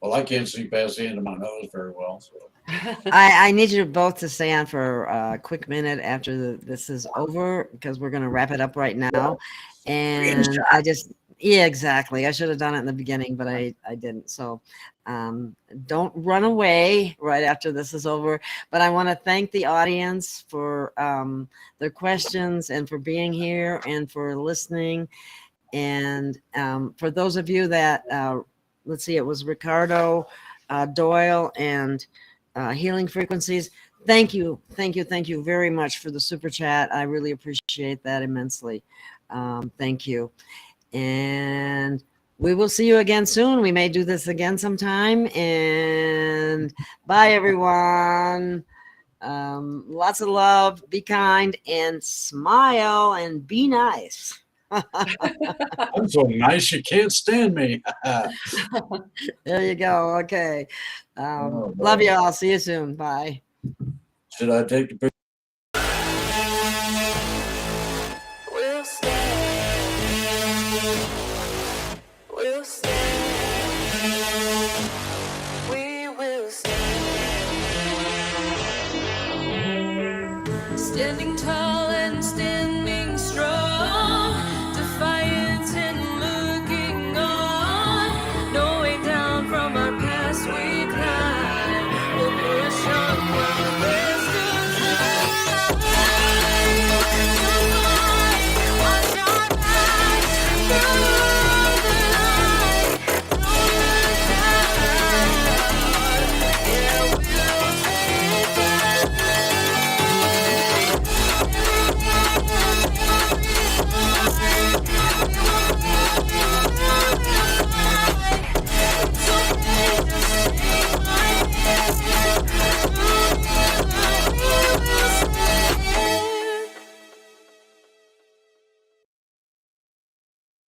Well, I can't see past the end of my nose very well. So. I need you both to stay on for a quick minute after this is over because we're going to wrap it up right now. And yeah, exactly. I should have done it in the beginning, but I didn't. So don't run away right after this is over. But I want to thank the audience for their questions and for being here and for listening. And for those of you that, let's see, it was Ricardo, Doyle, and Healing Frequencies. Thank you very much for the super chat. I really appreciate that immensely. Thank you. And we will see you again soon. We may do this again sometime. And bye, everyone. Lots of love. Be kind and smile and be nice. I'm so nice you can't stand me. There you go. Okay. Oh, Love boy. you all. See you soon. Bye. Should I take the picture?